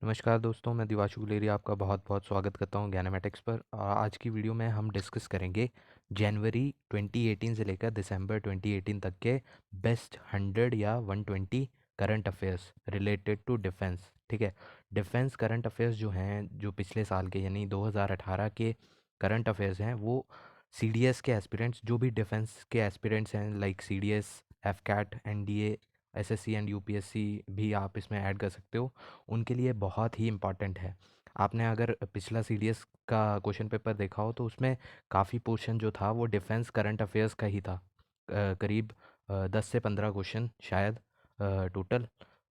नमस्कार दोस्तों, मैं दिवाशु गुलेरिया आपका बहुत बहुत स्वागत करता हूँ ज्ञानामेटिक्स पर। आज की वीडियो में हम डिस्कस करेंगे जनवरी 2018 से लेकर दिसंबर 2018 तक के बेस्ट 100 या 120 current affairs related to defence. ठीक है, डिफेंस करंट अफेयर्स जो हैं, जो पिछले साल के यानी 2018 के करंट अफेयर्स हैं, वो CDS के एस्पिरेंट्स, जो भी डिफेंस के एस्पिरेंट्स हैं like CDS, FCAT, NDA, SSC and UPSC भी आप इसमें ऐड कर सकते हो, उनके लिए बहुत ही इम्पॉर्टेंट है। आपने अगर पिछला CDS का क्वेश्चन पेपर देखा हो तो उसमें काफ़ी पोर्शन जो था वो डिफेंस करंट अफेयर्स का ही था। करीब 10 से 15 क्वेश्चन शायद टोटल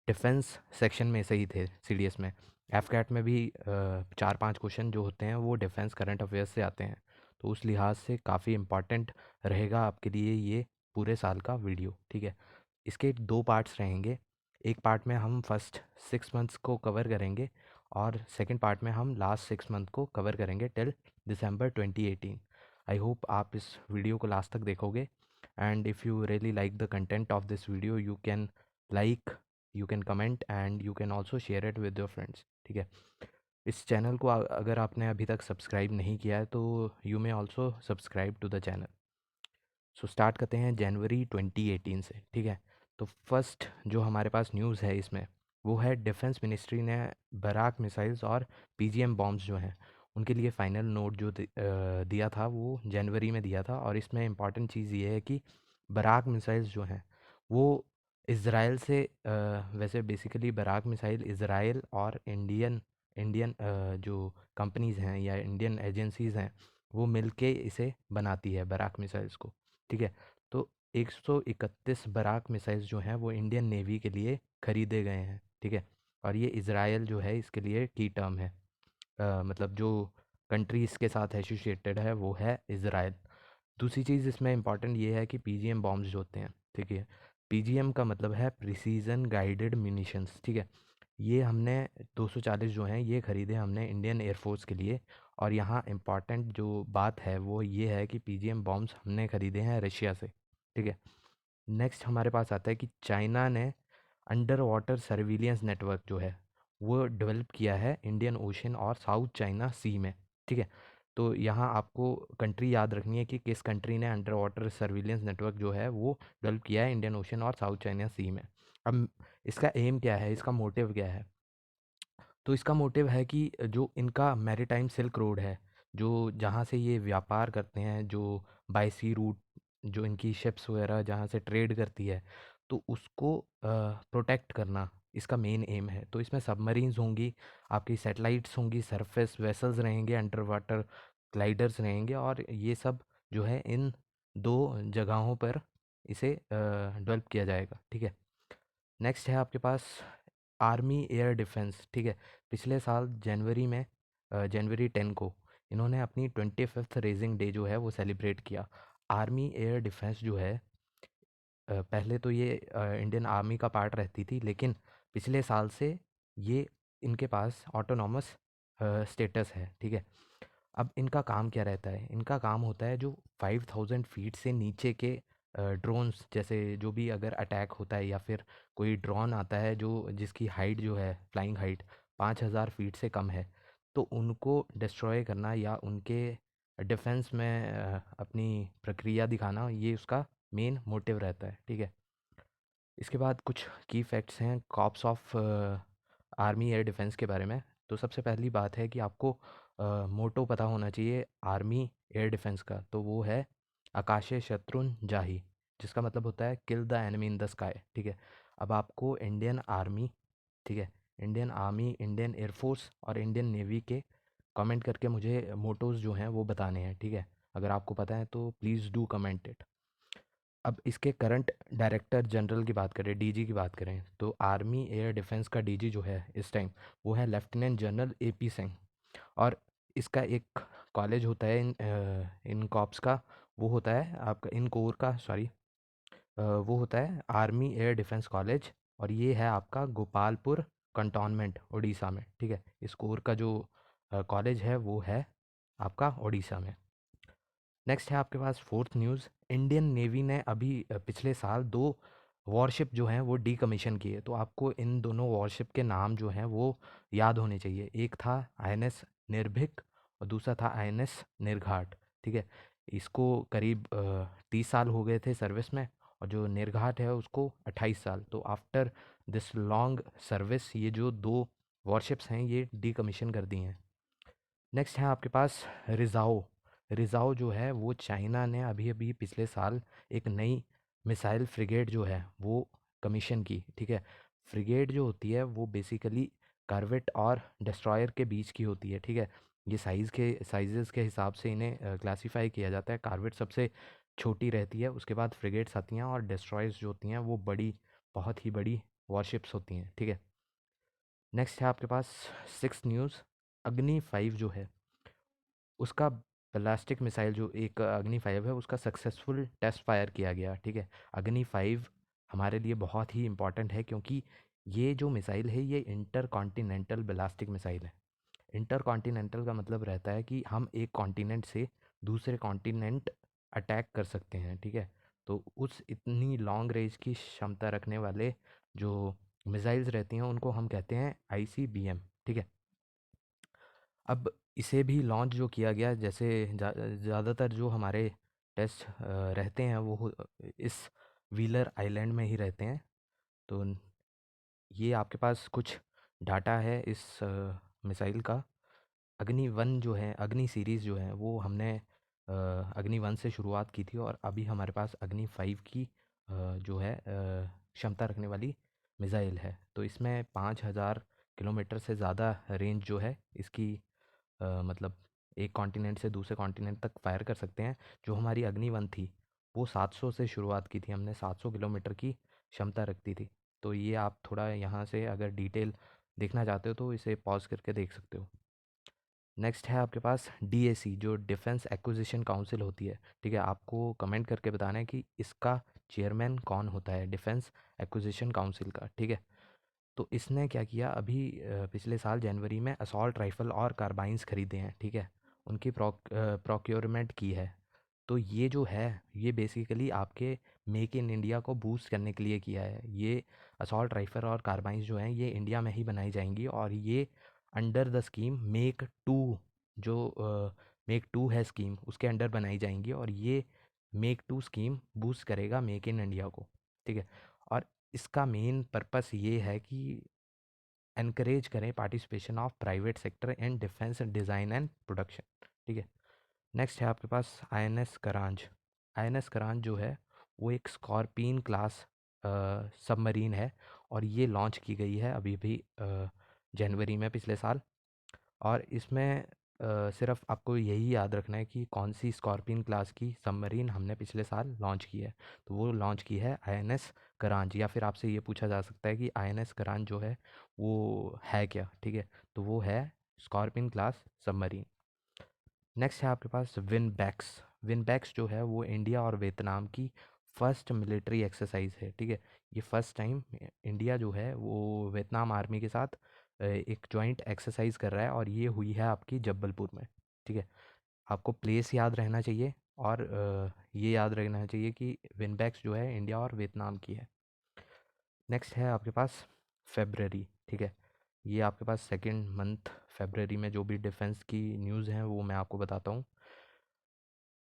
डिफेंस सेक्शन में से ही थे CDS में। FCAT में भी 4-5 क्वेश्चन जो होते हैं वो डिफेंस करंट अफेयर्स से आते हैं। तो उस लिहाज से काफ़ी इम्पॉर्टेंट रहेगा आपके लिए ये पूरे साल का वीडियो। ठीक है, इसके 2 पार्ट्स रहेंगे। एक पार्ट में हम फर्स्ट 6 मंथ्स को कवर करेंगे और सेकंड पार्ट में हम लास्ट 6 मंथ को कवर करेंगे टिल दिसंबर 2018। आई होप आप इस वीडियो को लास्ट तक देखोगे and if you really like the content of this video you can like, you can comment and you can also share it with your friends. ठीक है, इस channel को अगर आपने अभी तक सब्सक्राइब नहीं किया है तो you may also subscribe to the channel. So start करते हैं जनवरी 2018 से। ठीक है, तो फर्स्ट जो हमारे पास न्यूज़ है इसमें वो है डिफेंस मिनिस्ट्री ने बराक मिसाइल्स और PGM बॉम्ब्स जो हैं उनके लिए फ़ाइनल नोट जो दिया था वो जनवरी में दिया था। और इसमें इम्पॉर्टेंट चीज़ ये है कि बराक मिसाइल्स जो हैं वो इसराइल से वैसे बेसिकली बराक मिसाइल इसराइल और इंडियन इंडियन जो कंपनीज़ हैं या इंडियन एजेंसीज़ हैं वो मिलके इसे बनाती है बराक मिसाइल्स को। ठीक है, तो 131 बराक मिसाइल्स जो हैं वो इंडियन नेवी के लिए खरीदे गए हैं। ठीक है, और ये इज़राइल जो है इसके लिए की टर्म है। मतलब जो कंट्री इसके साथ एसोसिएटेड है वो है इज़राइल। दूसरी चीज़ इसमें इम्पॉर्टेंट ये है कि PGM बॉम्ब्स जो होते हैं, ठीक है, PGM का मतलब है प्रिसीजन गाइडेड म्यूनिशंस। ठीक है, ये हमने 240 जो हैं ये ख़रीदे हमने इंडियन एयरफोर्स के लिए। और यहाँ इम्पॉर्टेंट जो बात है वो ये है कि PGM बॉम्ब्स हमने ख़रीदे हैं रशिया से। ठीक है, नेक्स्ट हमारे पास आता है कि चाइना ने अंडर वाटर सर्विलियंस नेटवर्क जो है वो डेवलप किया है इंडियन ओशन और साउथ चाइना सी में। ठीक है, तो यहाँ आपको कंट्री याद रखनी है कि किस कंट्री ने अंडर वाटर सर्विलियंस नेटवर्क जो है वो डेवलप किया है इंडियन ओशन और साउथ चाइना सी में। अब इसका एम क्या है, इसका मोटिव क्या है? तो इसका मोटिव है कि जो इनका मैरीटाइम सिल्क रोड है, जो जहाँ से ये व्यापार करते हैं, जो बाय सी रूट जो इनकी शिप्स वगैरह जहाँ से ट्रेड करती है, तो उसको प्रोटेक्ट करना इसका मेन एम है। तो इसमें सबमरीन्स होंगी, आपकी सैटेलाइट्स होंगी, सरफेस वेसल्स रहेंगे, अंडर वाटर ग्लाइडर्स रहेंगे, और ये सब जो है इन दो जगहों पर इसे डेवलप किया जाएगा। ठीक है, नेक्स्ट है आपके पास आर्मी एयर डिफेंस। ठीक है, पिछले साल जनवरी में जनवरी 10 को इन्होंने अपनी 25th रेजिंग डे जो है वो सेलिब्रेट किया। आर्मी एयर डिफेंस जो है पहले तो ये इंडियन आर्मी का पार्ट रहती थी, लेकिन पिछले साल से ये इनके पास ऑटोनॉमस स्टेटस है। ठीक है, अब इनका काम क्या रहता है? इनका काम होता है जो 5000 फीट से नीचे के ड्रोन्स, जैसे जो भी अगर अटैक होता है या फिर कोई ड्रोन आता है जो जिसकी हाइट जो है फ्लाइंग हाइट 5000 फीट से कम है, तो उनको डिस्ट्रॉय करना या उनके डिफेंस में अपनी प्रक्रिया दिखाना, ये उसका मेन मोटिव रहता है। ठीक है, इसके बाद कुछ की फैक्ट्स हैं corps of army air defence के बारे में। तो सबसे पहली बात है कि आपको मोटो पता होना चाहिए आर्मी एयर डिफेंस का, तो वो है आकाशे शत्रुन जाही, जिसका मतलब होता है kill the enemy in the sky. ठीक है, अब आपको इंडियन आर्मी, ठीक है, इंडियन आर्मी, इंडियन एयरफोर्स और इंडियन नेवी के कमेंट करके मुझे मोटोज़ जो हैं वो बताने हैं। ठीक है, अगर आपको पता है तो प्लीज़ डू कमेंट इट। अब इसके करंट डायरेक्टर जनरल की बात करें, DG की बात करें, तो आर्मी एयर डिफेंस का DG जो है इस टाइम वो है लेफ्टिनेंट जनरल AP सिंह। और इसका एक कॉलेज होता है इन कॉप्स का, वो होता है आपका इन कोर का, सॉरी, वो होता है आर्मी एयर डिफेंस कॉलेज, और ये है आपका गोपालपुर कंटोनमेंट उड़ीसा में। ठीक है, इस कोर का जो कॉलेज है वो है आपका उड़ीसा में। नेक्स्ट है आपके पास फोर्थ न्यूज़, इंडियन नेवी ने अभी पिछले साल दो वॉरशिप जो हैं वो डीकमीशन किए। तो आपको इन दोनों वॉरशिप के नाम जो हैं वो याद होने चाहिए। एक था आईएनएस निर्भीक और दूसरा था आईएनएस निर्घाट। ठीक है, इसको करीब 30 साल हो गए थे सर्विस में, और जो निर्घाट है उसको 28 साल। तो आफ्टर दिस लॉन्ग सर्विस ये जो दो वॉरशिप्स हैं ये डीकमीशन कर दी हैं। नेक्स्ट है आपके पास रिज़ाओ। रिज़ाओ जो है वो चाइना ने अभी अभी पिछले साल एक नई मिसाइल फ्रिगेट जो है वो कमीशन की। ठीक है, फ्रिगेट जो होती है वो बेसिकली कार्वेट और डिस्ट्रॉयर के बीच की होती है। ठीक है, ये साइजेस के हिसाब से इन्हें क्लासिफाई किया जाता है। कार्वेट सबसे छोटी रहती है, उसके बाद फ्रिगेट्स आती हैं, और डिस्ट्रॉयर्स जो होती हैं वो बड़ी, बहुत ही बड़ी वॉरशिप्स होती हैं। ठीक है, नेक्स्ट है आपके पास सिक्स न्यूज़। अग्नि 5 जो है उसका बैलिस्टिक मिसाइल, जो एक अग्नि 5 है उसका सक्सेसफुल टेस्ट फायर किया गया। ठीक है, अग्नि 5 हमारे लिए बहुत ही इम्पॉर्टेंट है, क्योंकि ये जो मिसाइल है ये इंटर कॉन्टिनेंटल बैलिस्टिक मिसाइल है। इंटर कॉन्टिनेंटल का मतलब रहता है कि हम एक कॉन्टिनेंट से दूसरे कॉन्टिनेंट अटैक कर सकते हैं। ठीक है, तो उस इतनी लॉन्ग रेंज की क्षमता रखने वाले जो मिसाइल्स रहती हैं उनको हम कहते हैं आईसीबीएम। ठीक है, अब इसे भी लॉन्च जो किया गया, जैसे ज़्यादातर जो हमारे टेस्ट रहते हैं वो इस व्हीलर आइलैंड में ही रहते हैं। तो ये आपके पास कुछ डाटा है इस मिसाइल का। अग्नि वन जो है, अग्नि सीरीज़ जो है वो हमने अग्नि वन से शुरुआत की थी, और अभी हमारे पास अग्नि 5 की जो है क्षमता रखने वाली मिसाइल है। तो इसमें 5000 किलोमीटर से ज़्यादा रेंज जो है इसकी, मतलब एक कॉन्टिनेंट से दूसरे कॉन्टिनेंट तक फायर कर सकते हैं। जो हमारी अग्नि वन थी वो 700 से शुरुआत की थी, हमने 700 किलोमीटर की क्षमता रखती थी। तो ये आप थोड़ा यहाँ से अगर डिटेल देखना चाहते हो तो इसे पॉज करके देख सकते हो। नेक्स्ट है आपके पास डीएसी, जो डिफेंस एक्विजिशन काउंसिल होती है। ठीक है, आपको कमेंट करके बताना है कि इसका चेयरमैन कौन होता है, डिफेंस एक्विजिशन काउंसिल का। ठीक है, तो इसने क्या किया, अभी पिछले साल जनवरी में असॉल्ट राइफ़ल और कार्बाइन्स खरीदे हैं। ठीक है, उनकी प्रोक्योरमेंट की है। तो ये जो है ये बेसिकली आपके मेक इन इंडिया को बूस्ट करने के लिए किया है। ये असॉल्ट राइफ़ल और कार्बाइन्स जो हैं ये इंडिया में ही बनाई जाएंगी, और ये under the scheme make two, जो मेक टू है स्कीम, उसके अंडर बनाई जाएंगी, और ये मेक टू स्कीम बूस्ट करेगा मेक इन इंडिया को। ठीक है, और इसका मेन पर्पस ये है कि एनकरेज करें participation of private sector in defence design and production. ठीक है, नेक्स्ट है आपके पास आईएनएस करांज। आईएनएस करांज जो है वो एक स्कॉर्पियन क्लास सबमरीन है, और ये लॉन्च की गई है अभी भी जनवरी में पिछले साल। और इसमें सिर्फ आपको यही याद रखना है कि कौन सी स्कॉर्पियन क्लास की सबमरीन हमने पिछले साल लॉन्च की है। तो वो लॉन्च की है आईएनएस करांज, या फिर आपसे ये पूछा जा सकता है कि आईएनएस करांज जो है वो है क्या। ठीक है, तो वो है स्कॉर्पियन क्लास सबमरीन। नेक्स्ट है आपके पास विनबैक्स। विनबैक्स जो है वो इंडिया और वियतनाम की फ़र्स्ट मिलिट्री एक्सरसाइज है। ठीक है, ये फर्स्ट टाइम इंडिया जो है वो वियतनाम आर्मी के साथ एक जॉइंट एक्सरसाइज कर रहा है, और ये हुई है आपकी जबलपुर में। ठीक है, आपको प्लेस याद रहना चाहिए, और ये याद रखना चाहिए कि विनबैक्स जो है इंडिया और वियतनाम की है। नेक्स्ट है आपके पास फेबररी। ठीक है, ये आपके पास सेकेंड मंथ फेबररी में जो भी डिफेंस की न्यूज़ हैं वो मैं आपको बताता हूँ।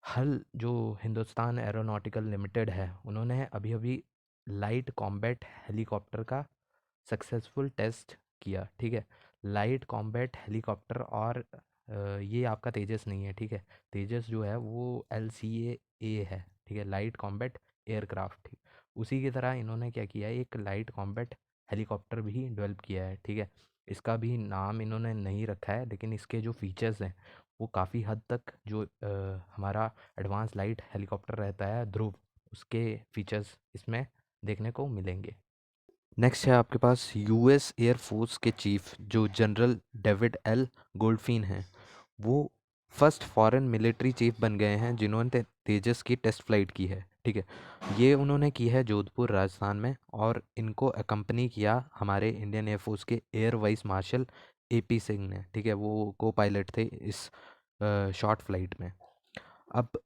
हल जो हिंदुस्तान एरोनॉटिकल लिमिटेड है उन्होंने अभी अभी लाइट कॉम्बैट हेलीकॉप्टर का सक्सेसफुल टेस्ट किया। ठीक है, लाइट कॉम्बैट हेलीकॉप्टर, और ये आपका तेजस नहीं है। ठीक है, तेजस जो है वो LCA है। ठीक है, लाइट कॉम्बैट एयरक्राफ्ट। ठीक, उसी की तरह इन्होंने क्या किया है, एक लाइट कॉम्बैट हेलीकॉप्टर भी डेवलप किया है। ठीक है, इसका भी नाम इन्होंने नहीं रखा है, लेकिन इसके जो फीचर्स हैं वो काफ़ी हद तक जो हमारा एडवांस लाइट हेलीकॉप्टर रहता है ध्रुव, उसके फीचर्स इसमें देखने को मिलेंगे। नेक्स्ट है आपके पास यूएस एयर फोर्स के चीफ जो जनरल डेविड एल गोल्डफिन हैं। वो फर्स्ट फॉरेन मिलिट्री चीफ बन गए हैं जिन्होंने तेजस की टेस्ट फ्लाइट की है। ठीक है, ये उन्होंने की है जोधपुर राजस्थान में, और इनको अकम्पनी किया हमारे इंडियन एयरफोर्स के air vice marshal AP Singh ने। ठीक है, वो को पायलट थे इस शॉर्ट फ्लाइट में। अब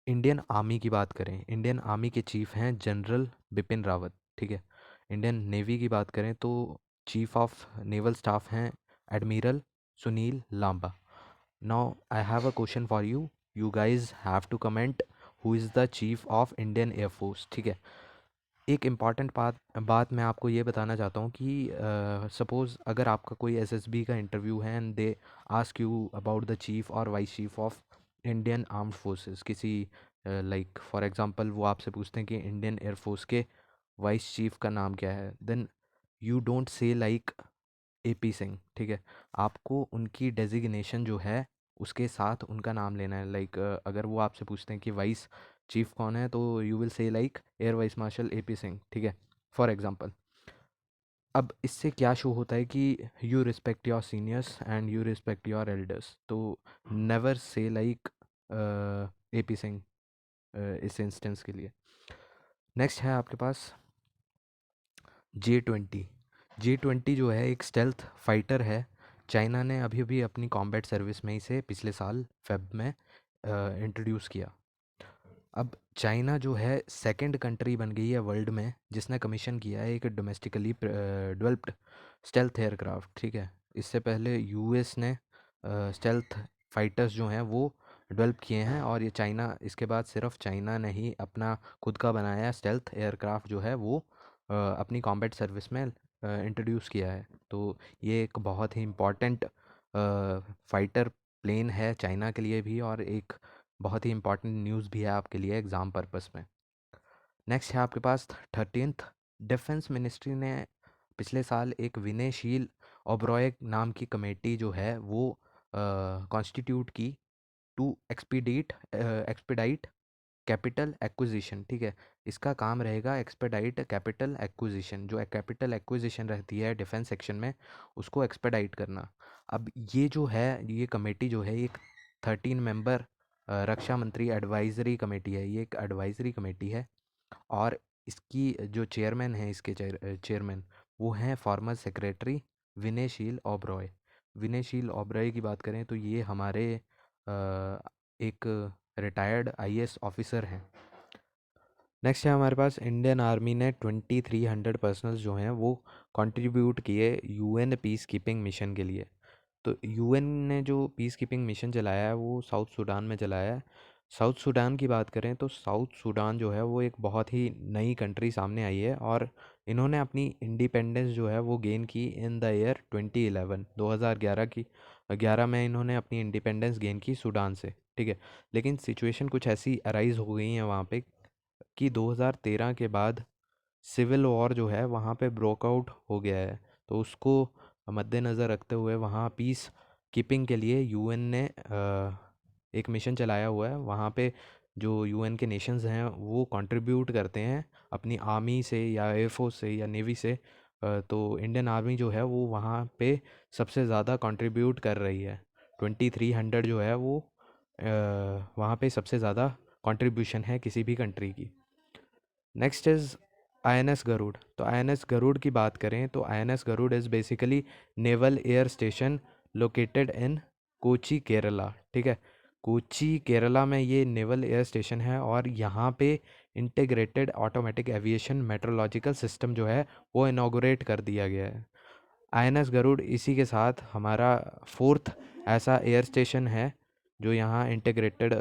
इंडियन आर्मी की बात करें, इंडियन आर्मी के चीफ हैं जनरल बिपिन रावत। ठीक है। इंडियन नेवी की बात करें तो चीफ ऑफ नेवल स्टाफ हैं admiral Sunil Lamba. Now I have a question for you, you guys have to comment who is the chief of Indian air force. ठीक है। एक इम्पॉर्टेंट बात मैं आपको ये बताना चाहता हूँ कि सपोज़ अगर आपका कोई एसएसबी का इंटरव्यू है and they ask you about the chief और vice chief of Indian armed forces, किसी लाइक फॉर एग्जांपल वो आपसे पूछते हैं कि इंडियन एयरफोर्स के वाइस चीफ का नाम क्या है, then you don't say like AP Singh. ठीक है। आपको उनकी डेजिग्नेशन जो है उसके साथ उनका नाम लेना है। लाइक अगर वो आपसे पूछते हैं कि वाइस चीफ कौन है तो you will say like air vice marshal AP Singh. ठीक है, फॉर एग्जांपल। अब इससे क्या शो होता है कि you respect your seniors and you respect your elders, तो never say like AP Singh इस इंस्टेंस के लिए। नेक्स्ट है आपके पास J-20। J-20 जो है एक स्टेल्थ फाइटर है। चाइना ने अभी अभी अपनी कॉम्बैट सर्विस में इसे पिछले साल फेब में इंट्रोड्यूस किया। अब चाइना जो है सेकंड कंट्री बन गई है वर्ल्ड में जिसने कमीशन किया है एक डोमेस्टिकली डेवलप्ड स्टेल्थ एयरक्राफ्ट। ठीक है। इससे पहले यूएस ने स्टेल्थ फाइटर्स जो हैं वो डेवलप किए हैं, और ये चाइना, इसके बाद सिर्फ चाइना ने ही अपना खुद का बनाया स्टेल्थ एयरक्राफ्ट जो है वो अपनी कॉम्बैट सर्विस में इंट्रोड्यूस किया है। तो ये एक बहुत ही इम्पॉर्टेंट फाइटर प्लेन है चाइना के लिए भी, और एक बहुत ही इंपॉर्टेंट न्यूज़ भी है आपके लिए एग्ज़ाम पर्पस में। नेक्स्ट है आपके पास 13th। डिफेंस मिनिस्ट्री ने पिछले साल एक विनयशील ओबरॉय नाम की कमेटी जो है वो कॉन्स्टिट्यूट की टू एक्सपीडाइट कैपिटल एक्विजिशन। ठीक है। इसका काम रहेगा एक्सपेडाइट कैपिटल एक्विजिशन, जो कैपिटल एक्विजिशन रहती है डिफेंस सेक्शन में उसको एक्सपेडाइट करना। अब ये जो है ये कमेटी जो है एक 13 मेंबर रक्षा मंत्री एडवाइजरी कमेटी है। ये एक एडवाइजरी कमेटी है, और इसकी जो चेयरमैन है, इसके चेयरमैन वो हैं फॉर्मर सेक्रेटरी विनयशील ओबरॉय। विनयशील ओबरॉय की बात करें तो ये हमारे एक रिटायर्ड आईएएस ऑफिसर हैं। नेक्स्ट है हमारे पास इंडियन आर्मी ने 2300 पर्सनल्स जो हैं वो कंट्रीब्यूट किए यूएन पीस कीपिंग मिशन के लिए। तो यूएन ने जो पीस कीपिंग मिशन चलाया है वो साउथ सूडान में चलाया है। साउथ सूडान की बात करें तो साउथ सूडान जो है वो एक बहुत ही नई कंट्री सामने आई है, और इन्होंने अपनी इंडिपेंडेंस जो है वो गेन की इन द ईयर 2011। 2011 की 11 में इन्होंने अपनी इंडिपेंडेंस गेन की सूडान से। ठीक है। लेकिन सिचुएशन कुछ ऐसी अराइज हो गई है वहाँ पे कि 2013 के बाद सिविल वॉर जो है वहाँ पे ब्रोकआउट हो गया है। तो उसको मद्देनज़र रखते हुए वहाँ पीस कीपिंग के लिए यूएन ने एक मिशन चलाया हुआ है। वहाँ पे जो यूएन के नेशंस हैं वो कंट्रीब्यूट करते हैं अपनी आर्मी से या एयरफोर्स से या नेवी से। तो इंडियन आर्मी जो है वो वहाँ पे सबसे ज़्यादा कंट्रीब्यूट कर रही है। 2300 जो है वो वहाँ पे सबसे ज़्यादा कंट्रीब्यूशन है किसी भी कंट्री की। Next is INS Garud. तो आईएनएस गरुड़ की बात करें तो INS Garud is basically naval air station located in Kochi Kerala. ठीक है। कोची केरला में ये नेवल एयर स्टेशन है, और यहाँ पे integrated automatic aviation meteorological system जो है वो इनॉग्रेट कर दिया गया है। आईएनएस गरुड़ इसी के साथ हमारा फोर्थ ऐसा एयर स्टेशन है जो यहाँ इंटीग्रेटेड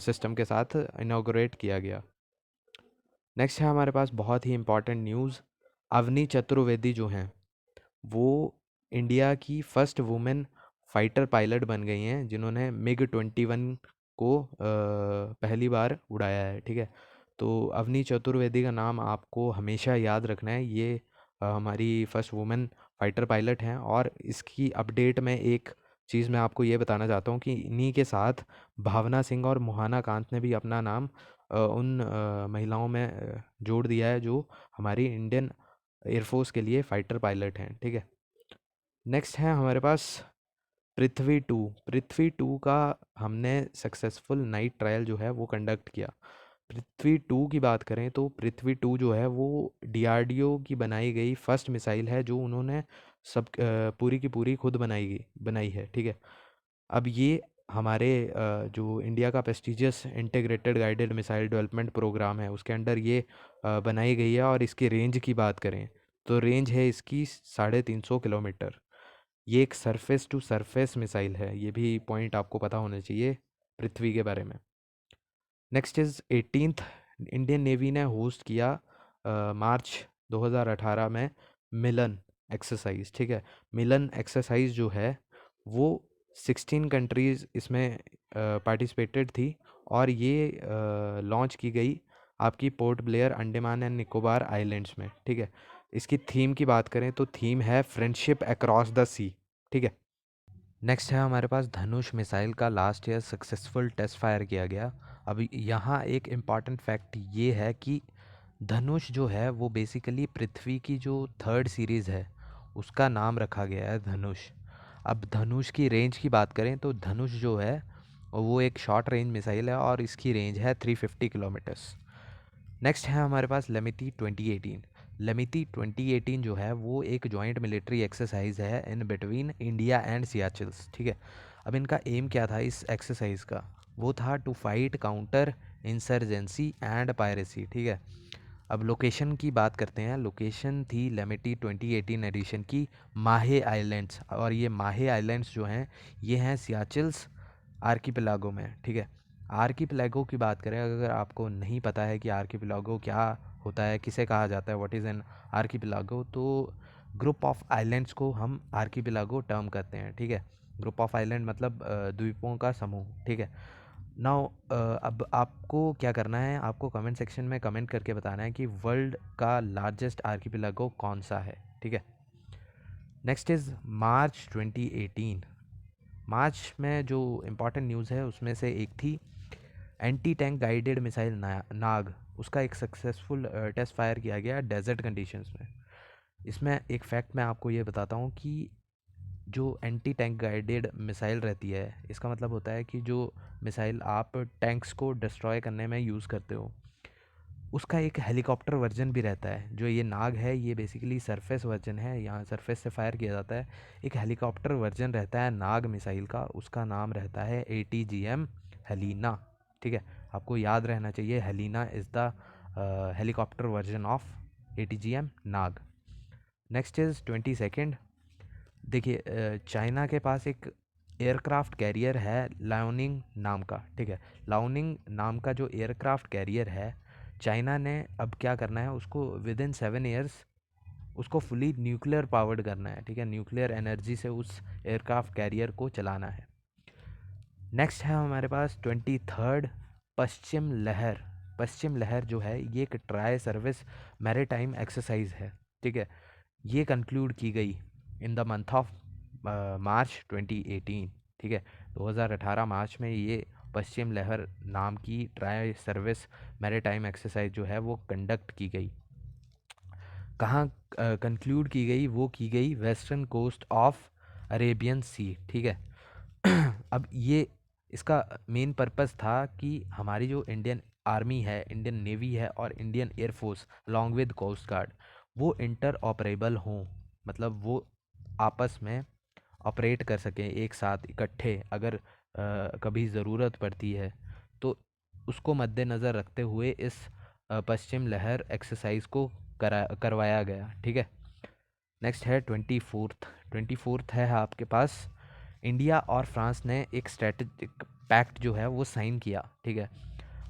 सिस्टम के साथ इनॉग्रेट किया गया। नेक्स्ट है हमारे पास बहुत ही इम्पॉर्टेंट न्यूज़। अवनी चतुर्वेदी जो हैं वो इंडिया की फर्स्ट वुमेन फाइटर पायलट बन गई हैं जिन्होंने MiG-21 को पहली बार उड़ाया है। ठीक है। तो अवनी चतुर्वेदी का नाम आपको हमेशा याद रखना है। ये हमारी फर्स्ट वुमेन फाइटर पायलट हैं, और इसकी अपडेट में एक चीज़ मैं आपको ये बताना चाहता हूँ कि इन्हीं के साथ भावना सिंह और मोहाना कांत ने भी अपना नाम उन महिलाओं में जोड़ दिया है जो हमारी इंडियन एयरफोर्स के लिए फ़ाइटर पायलट हैं। ठीक है। नेक्स्ट है हमारे पास पृथ्वी 2। पृथ्वी 2 का हमने सक्सेसफुल नाइट ट्रायल जो है वो कंडक्ट किया। पृथ्वी 2 की बात करें तो पृथ्वी 2 जो है वो डीआरडीओ की बनाई गई फर्स्ट मिसाइल है जो उन्होंने सब पूरी की पूरी खुद बनाई है। ठीक है। अब ये हमारे जो इंडिया का prestigious integrated guided missile development programme है उसके अंडर ये बनाई गई है। और इसकी रेंज की बात करें तो रेंज है इसकी 350 किलोमीटर। ये एक सरफेस टू सरफेस मिसाइल है, ये भी पॉइंट आपको पता होना चाहिए पृथ्वी के बारे में। Next is 18th Indian navy ने होस्ट किया मार्च 2018 में मिलन एक्सरसाइज। ठीक है, मिलन एक्सरसाइज जो है वो 16 कंट्रीज़ इसमें पार्टिसिपेटेड थी और ये लॉन्च की गई आपकी port Blair Andaman and Nicobar islands में। ठीक है, इसकी थीम की बात करें तो थीम है फ्रेंडशिप अक्रॉस द सी। ठीक है, नेक्स्ट है हमारे पास धनुष मिसाइल का last year successful test fire किया गया। अभी यहाँ एक इम्पॉर्टेंट फैक्ट ये है कि धनुष जो है वो बेसिकली पृथ्वी की जो थर्ड सीरीज़ है उसका नाम रखा गया है धनुष। अब धनुष की रेंज की बात करें तो धनुष जो है वो एक शॉर्ट रेंज मिसाइल है और इसकी रेंज है 350 किलोमीटर्स। नेक्स्ट है हमारे पास लेमिती 2018। लेमिती 2018 जो है वो एक जॉइंट मिलिट्री एक्सरसाइज है इन बिटवीन इंडिया एंड सियाचिल्स। ठीक है, अब इनका एम क्या था इस एक्सरसाइज का, वो था to fight counter insurgency and piracy. ठीक है, अब लोकेशन की बात करते हैं। लोकेशन थी लेमिटी 2018 एडिशन की माहे आइलैंड्स, और ये माहे आइलैंड्स जो हैं ये हैं सियाचिल्स आर्कीपेलागो में। ठीक है, आर्कीपेलागो की बात करें, अगर आपको नहीं पता है कि आर्कीपेलागो क्या होता है, किसे कहा जाता है, व्हाट इज़ एन आर्कीपेलागो, तो ग्रुप ऑफ आइलैंड्स को हम आर्कीपेलागो टर्म करते हैं। ठीक है, ग्रुप ऑफ आइलैंड मतलब द्वीपों का समूह। ठीक है, नाउ अब आपको क्या करना है, आपको कमेंट सेक्शन में कमेंट करके बताना है कि वर्ल्ड का लार्जेस्ट आर्कीपेलागो कौन सा है। ठीक है, नेक्स्ट इज़ मार्च 2018। मार्च में जो इम्पोर्टेंट न्यूज़ है उसमें से एक थी एंटी टैंक गाइडेड मिसाइल नाग। उसका एक सक्सेसफुल टेस्ट फायर किया गया डेजर्ट कंडीशंस में। इसमें एक फैक्ट मैं आपको ये बताता हूँ कि जो एंटी टैंक गाइडेड मिसाइल रहती है इसका मतलब होता है कि जो मिसाइल आप टैंक्स को डिस्ट्रॉय करने में यूज़ करते हो उसका एक हेलीकॉप्टर वर्जन भी रहता है। जो ये नाग है ये बेसिकली सरफेस वर्जन है, यहाँ सरफेस से फायर किया जाता है। एक हेलीकॉप्टर वर्जन रहता है नाग मिसाइल का, उसका नाम रहता है ATGM हेलिना। ठीक है, आपको याद रहना चाहिए Helina is the helicopter version of ATGM Nag. Next is 22nd। देखिए चाइना के पास एक एयरक्राफ्ट कैरियर है लाओनिंग नाम का। ठीक है, लाओनिंग नाम का जो एयरक्राफ्ट कैरियर है चाइना ने अब क्या करना है उसको विद इन 7 ईयर्स उसको फुली न्यूक्लियर पावर्ड करना है। ठीक है, न्यूक्लियर एनर्जी से उस एयरक्राफ्ट कैरियर को चलाना है। नेक्स्ट है हमारे पास 23rd पश्चिम लहर। पश्चिम लहर जो है ये एक ट्राई सर्विस मैरीटाइम एक्सरसाइज है। ठीक है, ये कंक्लूड की गई in the month of March 2018। ठीक है, 2018 मार्च में ये पश्चिम लहर नाम की ट्राई सर्विस मैरीटाइम एक्सरसाइज जो है वो कंडक्ट की गई। कहाँ कंक्लूड की गई, वो की गई वेस्टर्न कोस्ट ऑफ अरेबियन सी। ठीक है, अब ये इसका मेन पर्पस था कि हमारी जो इंडियन आर्मी है, इंडियन नेवी है और Indian air force long with coast guard वो इंटर ऑपरेबल हों। मतलब वो आपस में ऑपरेट कर सकें एक साथ इकट्ठे, अगर कभी ज़रूरत पड़ती है तो उसको मद्देनज़र रखते हुए इस पश्चिम लहर एक्सरसाइज को करवाया गया। ठीक है, नेक्स्ट है 24th है आपके पास इंडिया और फ्रांस ने एक स्ट्रेटेजिक पैक्ट जो है वो साइन किया। ठीक है,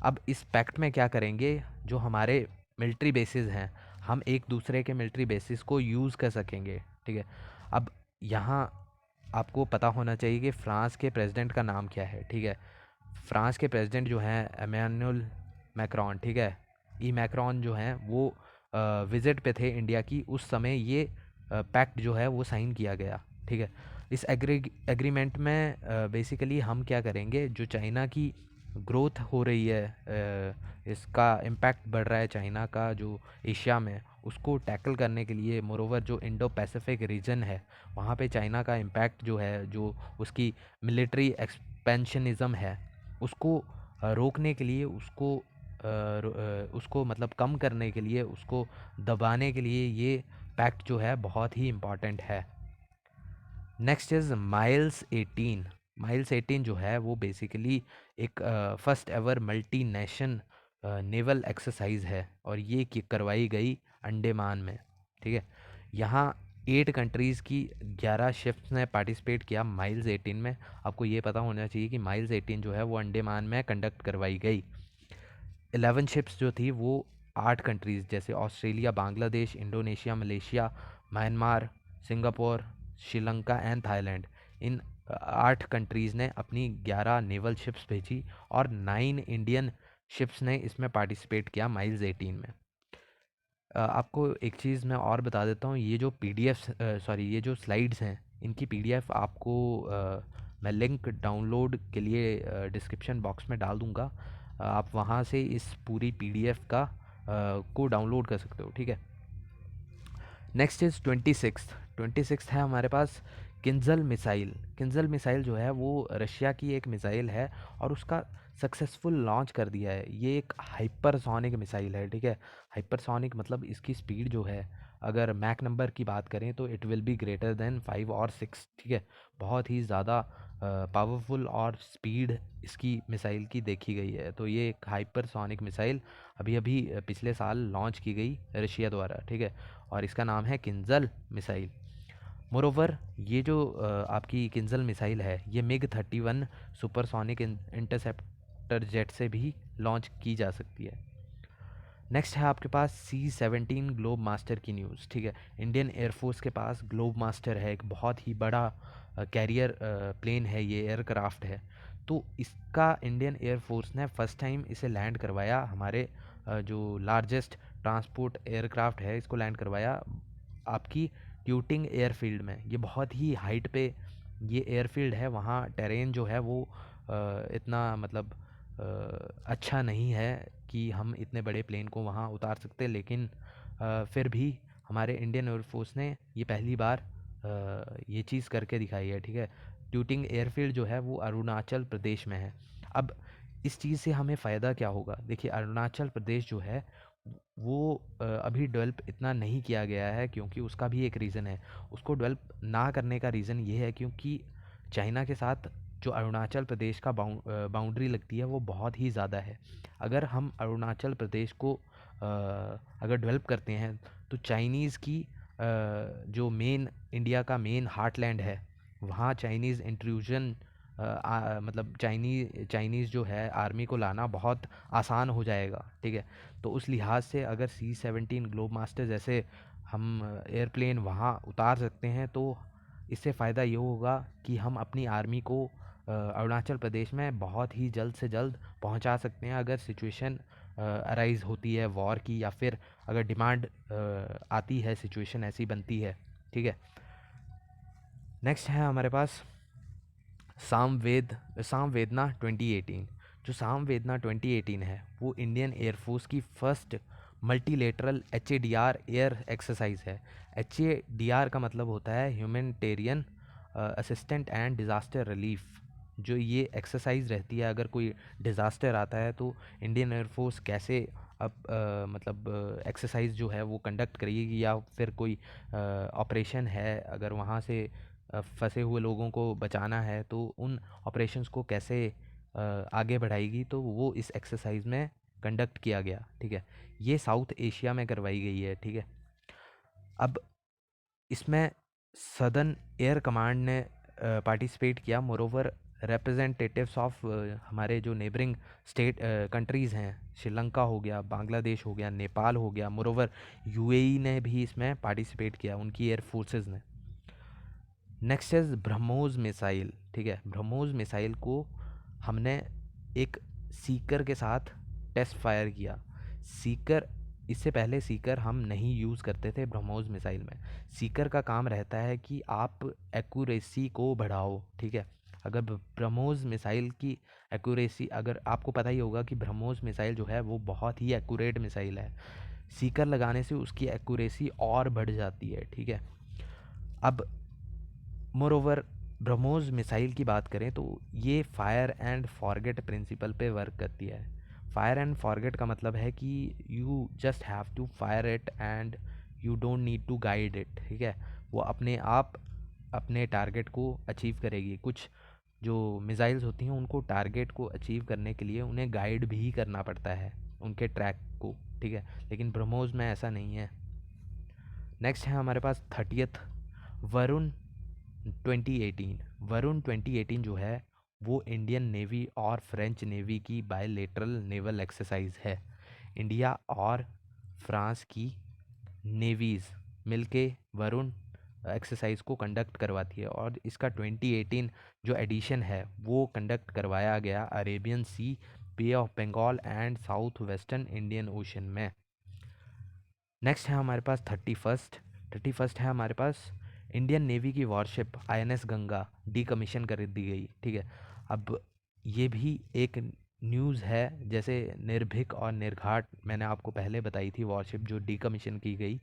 अब इस पैक्ट में क्या करेंगे, जो हमारे मिलिट्री बेसिस हैं हम एक दूसरे के मिलिट्री बेसिस को यूज़ कर सकेंगे। ठीक है, अब यहाँ आपको पता होना चाहिए कि फ्रांस के प्रेसिडेंट का नाम क्या है। ठीक है, फ्रांस के प्रेसिडेंट जो हैं एमेनुअल मैक्रॉन। ठीक है, ई मैक्रॉन जो हैं वो विज़िट पे थे इंडिया की, उस समय ये पैक्ट जो है वो साइन किया गया। ठीक है, इस एग्रीमेंट में बेसिकली हम क्या करेंगे, जो चाइना की ग्रोथ हो रही है, इसका इम्पैक्ट बढ़ रहा है चाइना का जो एशिया में, उसको टैकल करने के लिए, मोरोवर जो इंडो पैसिफिक रीजन है वहाँ पे चाइना का इम्पैक्ट जो है, जो उसकी मिलिट्री एक्सपेंशनिज़म है उसको रोकने के लिए, उसको मतलब कम करने के लिए, उसको दबाने के लिए ये पैक्ट जो है बहुत ही इम्पॉर्टेंट है। Next is miles 18। माइल्स 18 जो है वो बेसिकली एक first ever multi nation naval exercise है, और ये करवाई गई अंडमान में। ठीक है, यहाँ 8 कंट्रीज़ की 11 शिप्स ने पार्टिसिपेट किया माइल्स 18 में। आपको ये पता होना चाहिए कि माइल्स 18 जो है वो अंडमान में कंडक्ट करवाई गई। 11 शिप्स जो थी वो 8 कंट्रीज़ जैसे Australia, Bangladesh, Indonesia, Malaysia, Myanmar, Singapore, Sri Lanka and Thailand, in 8 countries ने अपनी 11 नेवल शिप्स भेजी, और 9 इंडियन शिप्स ने इसमें पार्टिसिपेट किया माइल्स 18 में। आपको एक चीज़ मैं और बता देता हूँ, ये जो ये जो स्लाइड्स हैं, इनकी पीडीएफ आपको मैं लिंक डाउनलोड के लिए डिस्क्रिप्शन बॉक्स में डाल दूँगा। आप वहाँ से इस पूरी पीडीएफ को डाउनलोड कर सकते हो। ठीक है, नेक्स्ट इज़ 26th है हमारे पास किंजल मिसाइल। किंजल मिसाइल जो है वो रशिया की एक मिसाइल है, और उसका सक्सेसफुल लॉन्च कर दिया है। ये एक हाइपरसोनिक मिसाइल है। ठीक है, हाइपरसोनिक मतलब इसकी स्पीड जो है, अगर मैक नंबर की बात करें तो it will be greater than 5 और 6। ठीक है, बहुत ही ज़्यादा पावरफुल और स्पीड इसकी मिसाइल की देखी गई है। तो ये एक हाइपरसोनिक मिसाइल अभी अभी पिछले साल लॉन्च की गई रशिया द्वारा। ठीक है, और इसका नाम है किंजल मिसाइल। मोरोवर ये जो आपकी किंजल मिसाइल है, ये मिग-31 सुपरसोनिक इंटरसेप्टर जेट से भी लॉन्च की जा सकती है। नेक्स्ट है आपके पास C-17 ग्लोब मास्टर की न्यूज़। ठीक है, इंडियन एयरफोर्स के पास ग्लोब मास्टर है, एक बहुत ही बड़ा कैरियर प्लेन है, ये एयरक्राफ्ट है। तो इसका इंडियन एयरफोर्स ने फर्स्ट टाइम इसे लैंड करवाया, हमारे जो लार्जेस्ट ट्रांसपोर्ट एयरक्राफ्ट है, इसको लैंड करवाया आपकी ट्यूटिंग एयरफील्ड में। ये बहुत ही हाइट पे ये एयरफील्ड है, वहाँ टेरेन जो है वो इतना मतलब अच्छा नहीं है कि हम इतने बड़े प्लेन को वहाँ उतार सकते, लेकिन फिर भी हमारे इंडियन एयरफोर्स ने ये पहली बार ये चीज़ करके दिखाई है। ठीक है, ट्यूटिंग एयरफील्ड जो है वो अरुणाचल प्रदेश में है। अब इस चीज़ से हमें फ़ायदा क्या होगा? देखिए, अरुणाचल प्रदेश जो है वो अभी डेवलप इतना नहीं किया गया है, क्योंकि उसका भी एक रीज़न है। उसको डेवलप ना करने का रीज़न ये है क्योंकि चाइना के साथ जो अरुणाचल प्रदेश का बाउंड्री लगती है वो बहुत ही ज़्यादा है। अगर हम अरुणाचल प्रदेश को अगर डेवलप करते हैं तो चाइनीज़ की जो मेन इंडिया का मेन हार्टलैंड है, वहाँ चाइनीज़ इंट्रूजन मतलब चाइनीज़ जो है आर्मी को लाना बहुत आसान हो जाएगा। ठीक है, तो उस लिहाज से अगर C-17 ग्लोब मास्टर जैसे हम एयरप्लेन वहाँ उतार सकते हैं, तो इससे फ़ायदा ये होगा कि हम अपनी आर्मी को अरुणाचल प्रदेश में बहुत ही जल्द से जल्द पहुँचा सकते हैं, अगर सिचुएशन अराइज़ होती है वॉर की, या फिर अगर डिमांड आती है, सिचुएशन ऐसी बनती है। ठीक है, नेक्स्ट है हमारे पास सामवेदना 2018। जो सामवेदना 2018 है वो इंडियन एयरफोर्स की first multilateral HADR air exercise है। HADR का मतलब होता है humanitarian assistant and disaster relief. जो ये एक्सरसाइज रहती है, अगर कोई डिज़ास्टर आता है तो इंडियन एयरफोर्स कैसे अब मतलब एक्सरसाइज जो है वो कंडक्ट करेगी, या फिर कोई ऑपरेशन है, अगर वहाँ से फंसे हुए लोगों को बचाना है तो उन ऑपरेशंस को कैसे आगे बढ़ाएगी, तो वो इस एक्सरसाइज में कंडक्ट किया गया। ठीक है, ये साउथ एशिया में करवाई गई है। ठीक है, अब इसमें सदर्न एयर कमांड ने पार्टिसिपेट किया। मोरोवर रिप्रेजेंटेटिव्स ऑफ हमारे जो नेबरिंग स्टेट कंट्रीज़ हैं, श्रीलंका हो गया, बांग्लादेश हो गया, नेपाल हो गया, मोरोवर UAE ने भी इसमें पार्टिसिपेट किया, उनकी एयर फोर्सेस ने। Next is BrahMos missile. ठीक है, ब्रह्मोस मिसाइल को हमने एक सीकर के साथ टेस्ट फायर किया। सीकर, इससे पहले सीकर हम नहीं यूज़ करते थे ब्रह्मोस मिसाइल में। सीकर का काम रहता है कि आप एक्यूरेसी को बढ़ाओ। ठीक है, अगर ब्रह्मोस मिसाइल की एक्यूरेसी, अगर आपको पता ही होगा कि ब्रह्मोस मिसाइल जो है वो बहुत ही एक्यूरेट मिसाइल है, सीकर लगाने से उसकी एक्यूरेसी और बढ़ जाती है। ठीक है, अब मोरोवर ब्रह्मोस मिसाइल की बात करें तो ये फायर एंड फॉरगेट प्रिंसिपल पे वर्क करती है। फायर एंड फॉरगेट का मतलब है कि you just have to fire it and you don't need to guide it. ठीक है, वो अपने आप अपने टारगेट को अचीव करेगी। कुछ जो मिसाइल्स होती हैं उनको टारगेट को अचीव करने के लिए उन्हें गाइड भी करना पड़ता है उनके ट्रैक को, ठीक है, लेकिन ब्रह्मोस में ऐसा नहीं है। नेक्स्ट है हमारे पास 30th वरुण 2018। वरुण 2018 जो है वो इंडियन नेवी और फ्रेंच नेवी की बायलेटरल नेवल एक्सरसाइज है। इंडिया और फ्रांस की नेवीज़ मिलके वरुण एक्सरसाइज को कंडक्ट करवाती है, और इसका 2018 जो एडिशन है वो कंडक्ट करवाया गया Arabian sea, bay of Bengal and south western Indian ocean में। नेक्स्ट है हमारे पास 31st है हमारे पास इंडियन नेवी की वॉरशिप आईएनएस गंगा डीकमीशन कर दी गई, ठीक है। अब ये भी एक न्यूज़ है, जैसे निर्भीक और निर्घाट मैंने आपको पहले बताई थी वॉरशिप जो डीकमीशन की गई,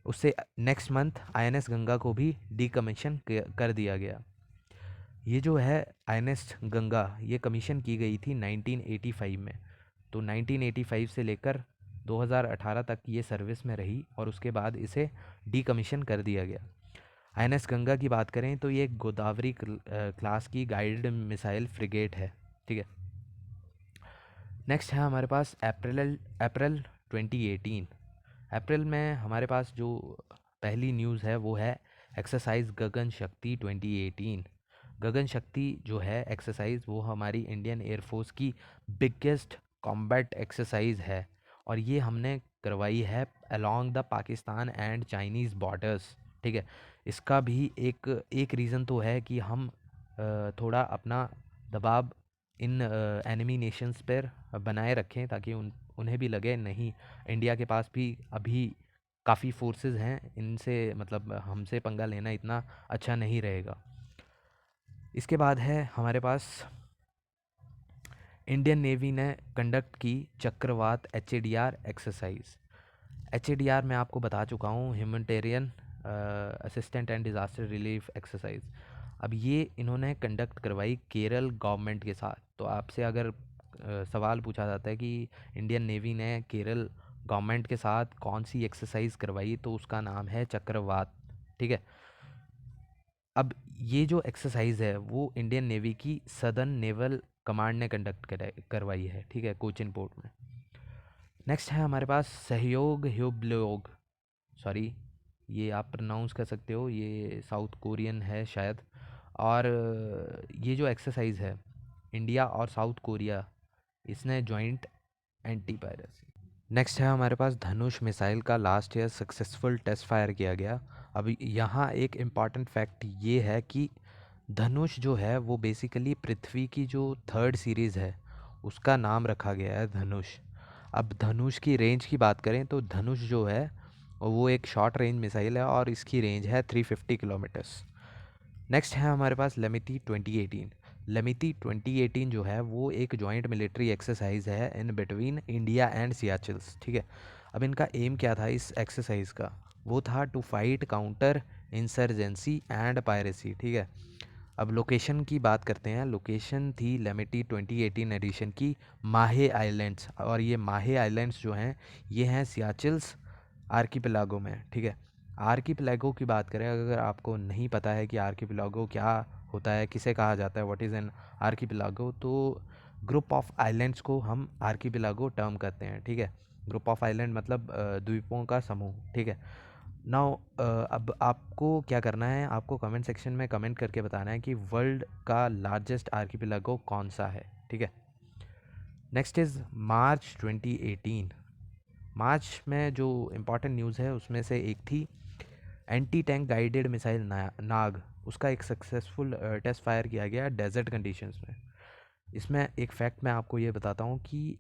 उससे नेक्स्ट मंथ आईएनएस गंगा को भी डीकमीशन कर दिया गया। ये जो है आईएनएस गंगा ये कमीशन की गई थी 1985 में, तो 1985 से लेकर 2018 तक ये सर्विस में रही और उसके बाद इसे डीकमीशन कर दिया गया। आईएनएस गंगा की बात करें तो ये गोदावरी क्लास की गाइडेड मिसाइल फ्रिगेट है, ठीक है। नेक्स्ट है हमारे पास अप्रैल 2018। अप्रैल में हमारे पास जो पहली न्यूज़ है वो है एक्सरसाइज गगन शक्ति 2018। गगन शक्ति जो है एक्सरसाइज वो हमारी इंडियन एयरफोर्स की बिगेस्ट कॉम्बैट एक्सरसाइज है, और ये हमने करवाई है along the Pakistan and Chinese borders, ठीक है। इसका भी एक रीज़न तो है कि हम थोड़ा अपना दबाव इन एनिमी नेशंस पर बनाए रखें, ताकि उन्हें भी लगे नहीं इंडिया के पास भी अभी काफ़ी फोर्सेस हैं, इनसे मतलब हमसे पंगा लेना इतना अच्छा नहीं रहेगा। इसके बाद है हमारे पास इंडियन नेवी ने कंडक्ट की चक्रवात HADR एक्सरसाइज। HADR मैं आपको बता चुका हूँ, humanitarian assistant and disaster relief exercise. अब ये इन्होंने कंडक्ट करवाई केरल गवर्नमेंट के साथ। तो आपसे अगर सवाल पूछा जाता है कि इंडियन नेवी ने केरल गवर्नमेंट के साथ कौन सी एक्सरसाइज करवाई, तो उसका नाम है चक्रवात, ठीक है। अब ये जो एक्सरसाइज है वो इंडियन नेवी की सदर्न नेवल कमांड ने कंडक्ट करवाई है, ठीक है, कोचिन पोर्ट में। नेक्स्ट है हमारे पास सहयोग ह्योब्लोग, सॉरी ये आप प्रोनाउंस कर सकते हो, ये साउथ कोरियन है शायद। और ये जो एक्सरसाइज है इंडिया और साउथ कोरिया इसने जॉइंट एंटी पायरेसी। नेक्स्ट है हमारे पास धनुष मिसाइल का last year successful test fire किया गया। अब यहाँ एक इम्पॉर्टेंट फैक्ट ये है कि धनुष जो है वो बेसिकली पृथ्वी की जो थर्ड सीरीज़ है उसका नाम रखा गया है धनुष। अब धनुष की रेंज की बात करें तो धनुष जो है वो एक शॉर्ट रेंज मिसाइल है और इसकी रेंज है 350 किलोमीटर्स। नेक्स्ट है हमारे पास लेमिती 2018। लेमिती 2018 जो है वो एक जॉइंट मिलिट्री एक्सरसाइज है इन बिटवीन इंडिया एंड सियाचिल्स, ठीक है। अब इनका एम क्या था इस एक्सरसाइज का, वो था to fight counter insurgency and piracy, ठीक है। अब लोकेशन की बात करते हैं, लोकेशन थी लेमिटी 2018 एडिशन की माहे आइलैंड्स, और ये माहे आइलैंड्स जो हैं ये हैं सियाचिल्स आर्कीपेलागो में, ठीक है। आर्कीपेलागो की बात करें, अगर आपको नहीं पता है कि आर्कीपेलागो क्या होता है, किसे कहा जाता है, व्हाट इज़ एन आर्कीपेलागो, तो ग्रुप ऑफ आइलैंड्स को हम आर्कीपेलागो टर्म करते हैं, ठीक है। ग्रुप ऑफ आइलैंड मतलब द्वीपों का समूह, ठीक है। नाउ अब आपको क्या करना है, आपको कमेंट सेक्शन में कमेंट करके बताना है कि वर्ल्ड का लार्जेस्ट आर्कीपेलागो कौन सा है, ठीक है। नेक्स्ट इज़ मार्च 2018। मार्च में जो इम्पॉर्टेंट न्यूज़ है उसमें से एक थी एंटी टैंक गाइडेड मिसाइल नाग, उसका एक सक्सेसफुल टेस्ट फायर किया गया डेजर्ट कंडीशंस में। इसमें एक फैक्ट मैं आपको ये बताता हूँ कि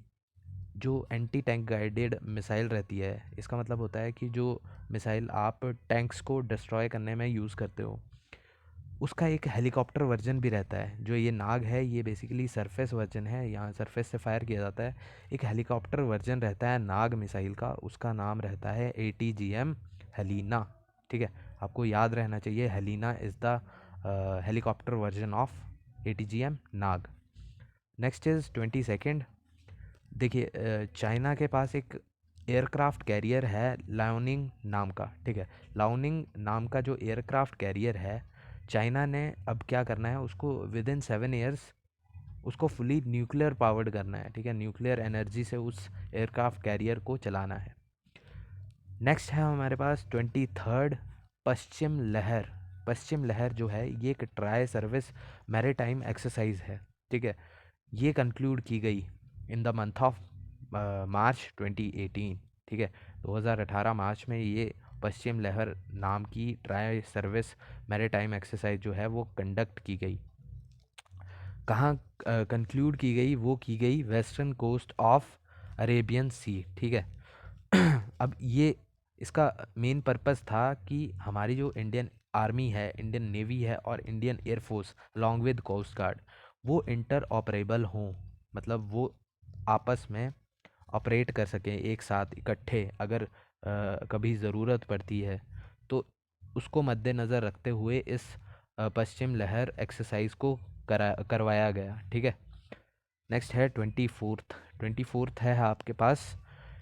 जो एंटी टैंक गाइडेड मिसाइल रहती है इसका मतलब होता है कि जो मिसाइल आप टैंक्स को डिस्ट्रॉय करने में यूज़ करते हो उसका एक हेलीकॉप्टर वर्जन भी रहता है। जो ये नाग है ये बेसिकली सरफेस वर्जन है, यहाँ सरफेस से फायर किया जाता है। एक हेलीकॉप्टर वर्जन रहता है नाग मिसाइल का, उसका नाम रहता है ATGM हेलिना, ठीक है। आपको याद रहना चाहिए Helina is the helicopter version of ATGM Nag. Next is 22nd। देखिए चाइना के पास एक एयरक्राफ्ट कैरियर है लाओनिंग नाम का, ठीक है। लाओनिंग नाम का जो एयरक्राफ्ट कैरियर है चाइना ने अब क्या करना है, उसको विद इन 7 ईयर्स उसको फुली न्यूक्लियर पावर्ड करना है, ठीक है, न्यूक्लियर एनर्जी से उस एयरक्राफ्ट कैरियर को चलाना है। नेक्स्ट है हमारे पास 23rd पश्चिम लहर। पश्चिम लहर जो है ये एक ट्राई सर्विस मैरीटाइम एक्सरसाइज है, ठीक है। ये कंक्लूड की गई in the month of March 2018, ठीक है। 2018 मार्च में ये पश्चिम लहर नाम की ट्राई सर्विस मैरीटाइम एक्सरसाइज जो है वो कंडक्ट की गई। कहाँ कंक्लूड की गई? वो की गई वेस्टर्न कोस्ट ऑफ अरेबियन सी, ठीक है। अब ये इसका मेन पर्पस था कि हमारी जो इंडियन आर्मी है, इंडियन नेवी है और Indian air force along with coast guard वो इंटर ऑपरेबल हों, मतलब वो आपस में ऑपरेट कर सकें एक साथ इकट्ठे, अगर कभी ज़रूरत पड़ती है तो उसको मद्देनज़र रखते हुए इस पश्चिम लहर एक्सरसाइज को करवाया गया, ठीक है। नेक्स्ट है 24th है आपके पास,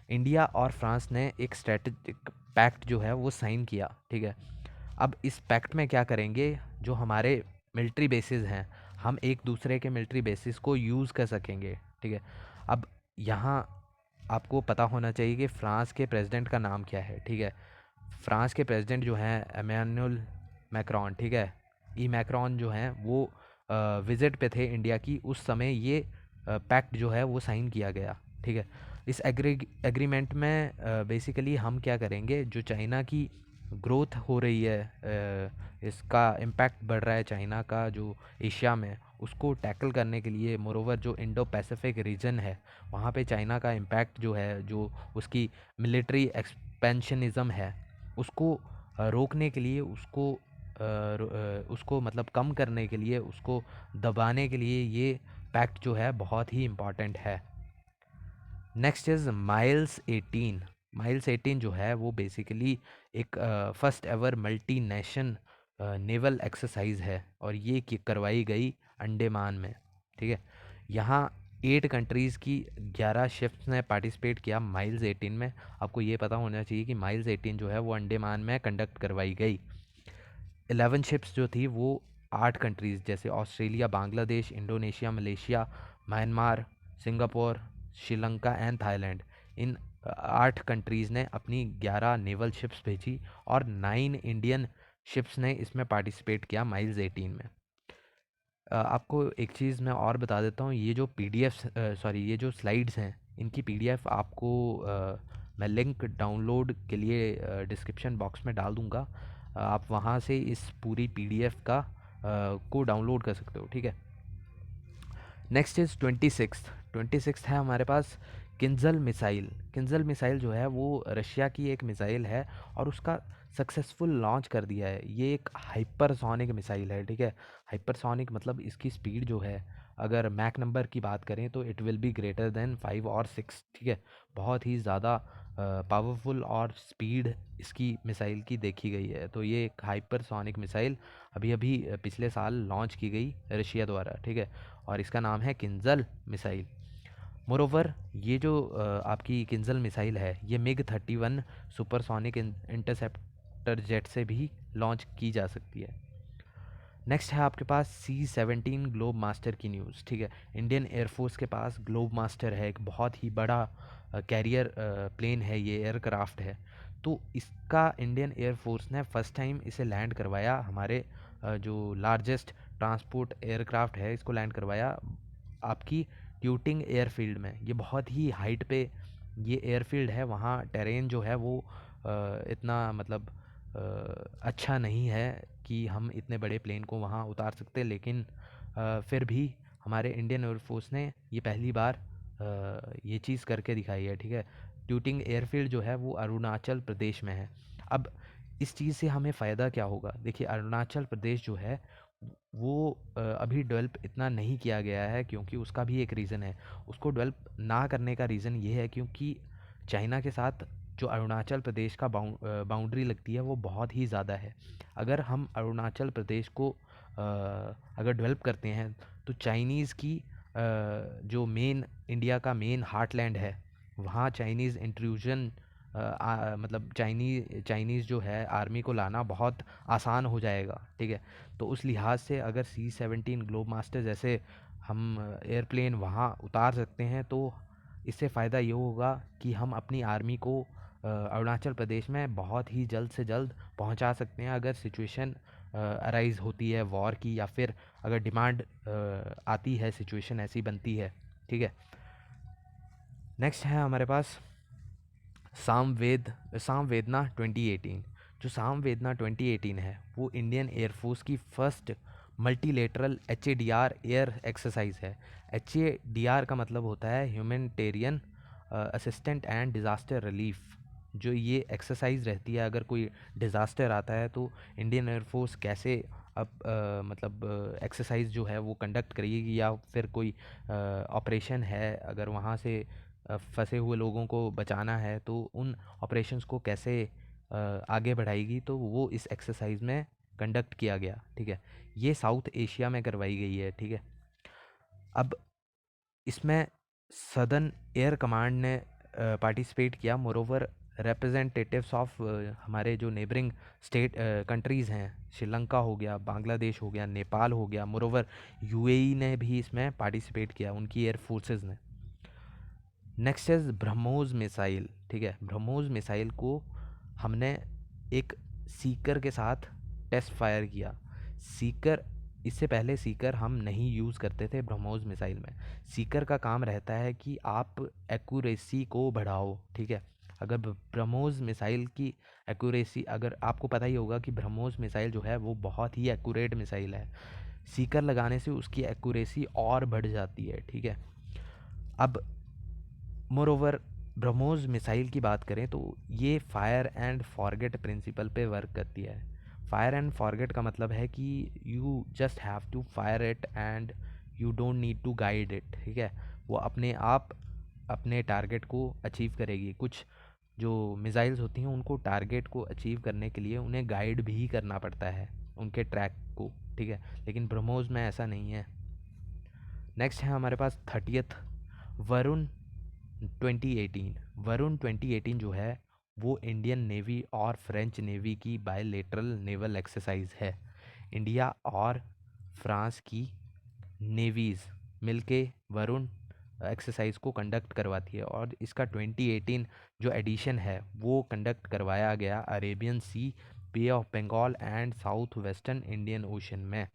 इंडिया और फ्रांस ने एक स्ट्रेटेजिक पैक्ट जो है वो साइन किया, ठीक है। अब इस पैक्ट में क्या करेंगे, जो हमारे मिलिट्री बेसिस हैं हम एक दूसरे के मिलिट्री बेसिस को यूज़ कर सकेंगे, ठीक है। अब यहाँ आपको पता होना चाहिए कि फ्रांस के प्रेसिडेंट का नाम क्या है, ठीक है। फ्रांस के प्रेसिडेंट जो हैं एमेनुअल मैक्रोन, ठीक है। ई मैक्रोन जो हैं वो विज़िट पे थे इंडिया की, उस समय ये पैक्ट जो है वो साइन किया गया, ठीक है। इस एग्रीमेंट में बेसिकली हम क्या करेंगे, जो चाइना की ग्रोथ हो रही है, इसका इम्पैक्ट बढ़ रहा है चाइना का जो एशिया में, उसको टैकल करने के लिए, मोरोवर जो इंडो पैसिफिक रीजन है वहाँ पे चाइना का इम्पैक्ट जो है, जो उसकी मिलिट्री एक्सपेंशनिज़म है उसको रोकने के लिए, उसको मतलब कम करने के लिए, उसको दबाने के लिए ये पैक्ट जो है बहुत ही इम्पॉर्टेंट है। Next is miles 18। माइल्स 18 जो है वो बेसिकली एक first ever multi nation naval exercise है और ये करवाई गई अंडमान में, ठीक है। यहाँ 8 कंट्रीज़ की 11 शिप्स ने पार्टिसिपेट किया माइल्स 18 में। आपको ये पता होना चाहिए कि माइल्स 18 जो है वो अंडमान में कंडक्ट करवाई गई। 11 शिप्स जो थी वो 8 कंट्रीज़ जैसे Australia, Bangladesh, Indonesia, Malaysia, Myanmar, Singapore, Sri Lanka and Thailand, in 8 countries ने अपनी 11 नेवल शिप्स भेजी और 9 इंडियन शिप्स ने इसमें पार्टिसिपेट किया माइल्स 18 में। आपको एक चीज़ मैं और बता देता हूँ, ये जो ये जो स्लाइड्स हैं इनकी पीडीएफ आपको मैं लिंक डाउनलोड के लिए डिस्क्रिप्शन बॉक्स में डाल दूँगा। आप वहाँ से इस पूरी पीडीएफ को डाउनलोड कर सकते हो, ठीक है। नेक्स्ट इज़ 26th है हमारे पास किंजल मिसाइल। किंजल मिसाइल जो है वो रशिया की एक मिसाइल है और उसका सक्सेसफुल लॉन्च कर दिया है। ये एक हाइपरसोनिक मिसाइल है, ठीक है। हाइपरसोनिक मतलब इसकी स्पीड जो है, अगर मैक नंबर की बात करें तो it will be greater than 5 और 6, ठीक है। बहुत ही ज़्यादा पावरफुल और स्पीड इसकी मिसाइल की देखी गई है। तो ये एक हाइपरसोनिक मिसाइल अभी अभी पिछले साल लॉन्च की गई रशिया द्वारा, ठीक है। और इसका नाम है किंजल मिसाइल। मोरोवर ये जो आपकी किंजल मिसाइल है ये मिग-31 सुपरसोनिक इंटरसेप्टर जेट से भी लॉन्च की जा सकती है। नेक्स्ट है आपके पास C-17 ग्लोब मास्टर की न्यूज़, ठीक है। इंडियन एयरफोर्स के पास ग्लोब मास्टर है, एक बहुत ही बड़ा कैरियर प्लेन है, ये एयरक्राफ्ट है। तो इसका इंडियन एयरफोर्स ने फर्स्ट टाइम इसे लैंड करवाया, हमारे जो लार्जेस्ट ट्रांसपोर्ट एयरक्राफ्ट है इसको लैंड करवाया आपकी ट्यूटिंग एयरफील्ड में। ये बहुत ही हाइट पे ये एयरफील्ड है, वहाँ टेरेन जो है वो इतना मतलब अच्छा नहीं है कि हम इतने बड़े प्लेन को वहाँ उतार सकते, लेकिन फिर भी हमारे इंडियन एयरफोर्स ने ये पहली बार ये चीज़ करके दिखाई है, ठीक है। ट्यूटिंग एयरफील्ड जो है वो अरुणाचल प्रदेश में है। अब इस चीज़ से हमें फ़ायदा क्या होगा? देखिए अरुणाचल प्रदेश जो है वो अभी डेवलप इतना नहीं किया गया है, क्योंकि उसका भी एक रीज़न है। उसको डेवलप ना करने का रीज़न ये है क्योंकि चाइना के साथ जो अरुणाचल प्रदेश का बाउंड्री लगती है वो बहुत ही ज़्यादा है। अगर हम अरुणाचल प्रदेश को अगर डेवलप करते हैं तो चाइनीज़ की जो मेन इंडिया का मेन हार्टलैंड है वहाँ चाइनीज़ इंट्रूजन मतलब चाइनीज़ जो है आर्मी को लाना बहुत आसान हो जाएगा, ठीक है। तो उस लिहाज से अगर C-17 ग्लोब मास्टर जैसे हम एयरप्लेन वहाँ उतार सकते हैं, तो इससे फ़ायदा ये होगा कि हम अपनी आर्मी को अरुणाचल प्रदेश में बहुत ही जल्द से जल्द पहुंचा सकते हैं, अगर सिचुएशन अराइज़ होती है वॉर की, या फिर अगर डिमांड आती है, सिचुएशन ऐसी बनती है, ठीक है। नेक्स्ट है हमारे पास सामवेदना 2018। जो सामवेदना 2018 है वो इंडियन एयरफोर्स की first multilateral HADR air exercise है। HADR का मतलब होता है humanitarian assistant and disaster relief. जो ये एक्सरसाइज रहती है, अगर कोई डिज़ास्टर आता है तो इंडियन एयरफोर्स कैसे अब मतलब एक्सरसाइज जो है वो कंडक्ट करेगी, या फिर कोई ऑपरेशन है, अगर वहाँ से फंसे हुए लोगों को बचाना है तो उन ऑपरेशंस को कैसे आगे बढ़ाएगी, तो वो इस एक्सरसाइज में कंडक्ट किया गया, ठीक है। ये साउथ एशिया में करवाई गई है, ठीक है। अब इसमें सदर्न एयर कमांड ने पार्टिसिपेट किया। मोरोवर रिप्रेजेंटेटिव्स ऑफ हमारे जो नेबरिंग स्टेट कंट्रीज़ हैं, श्रीलंका हो गया, बांग्लादेश हो गया, नेपाल हो गया, मोरोवर UAE ने भी इसमें पार्टिसिपेट किया, उनकी एयर फोर्सेस ने। नेक्स्ट इज ब्रह्मोस मिसाइल, ठीक है। ब्रह्मोस मिसाइल को हमने एक सीकर के साथ टेस्ट फायर किया। सीकर, इससे पहले सीकर हम नहीं यूज़ करते थे ब्रह्मोस मिसाइल में। सीकर का काम रहता है कि आप एक्यूरेसी को बढ़ाओ, ठीक है। अगर ब्रह्मोस मिसाइल की एक्यूरेसी, अगर आपको पता ही होगा कि ब्रह्मोस मिसाइल जो है वो बहुत ही एक्यूरेट मिसाइल है, सीकर लगाने से उसकी एक्यूरेसी और बढ़ जाती है, ठीक है। अब मोरोवर ब्रह्मोस मिसाइल की बात करें तो ये फायर एंड फॉरगेट प्रिंसिपल पे वर्क करती है। फायर एंड फॉरगेट का मतलब है कि you just have to fire it and you don't need to guide it, ठीक है। वो अपने आप अपने टारगेट को अचीव करेगी। कुछ जो मिसाइल्स होती हैं उनको टारगेट को अचीव करने के लिए उन्हें गाइड भी करना पड़ता है, उनके ट्रैक को, ठीक है। लेकिन ब्रह्मोस में ऐसा नहीं है। नेक्स्ट है हमारे पास 30th वरुण 2018। वरुण 2018 जो है वो इंडियन नेवी और फ्रेंच नेवी की बायलेटरल नेवल एक्सरसाइज है। इंडिया और फ्रांस की नेवीज़ मिलके वरुण एक्सरसाइज को कंडक्ट करवाती है, और इसका 2018 जो एडिशन है वो कंडक्ट करवाया गया Arabian sea, bay of Bengal and south western Indian ocean में।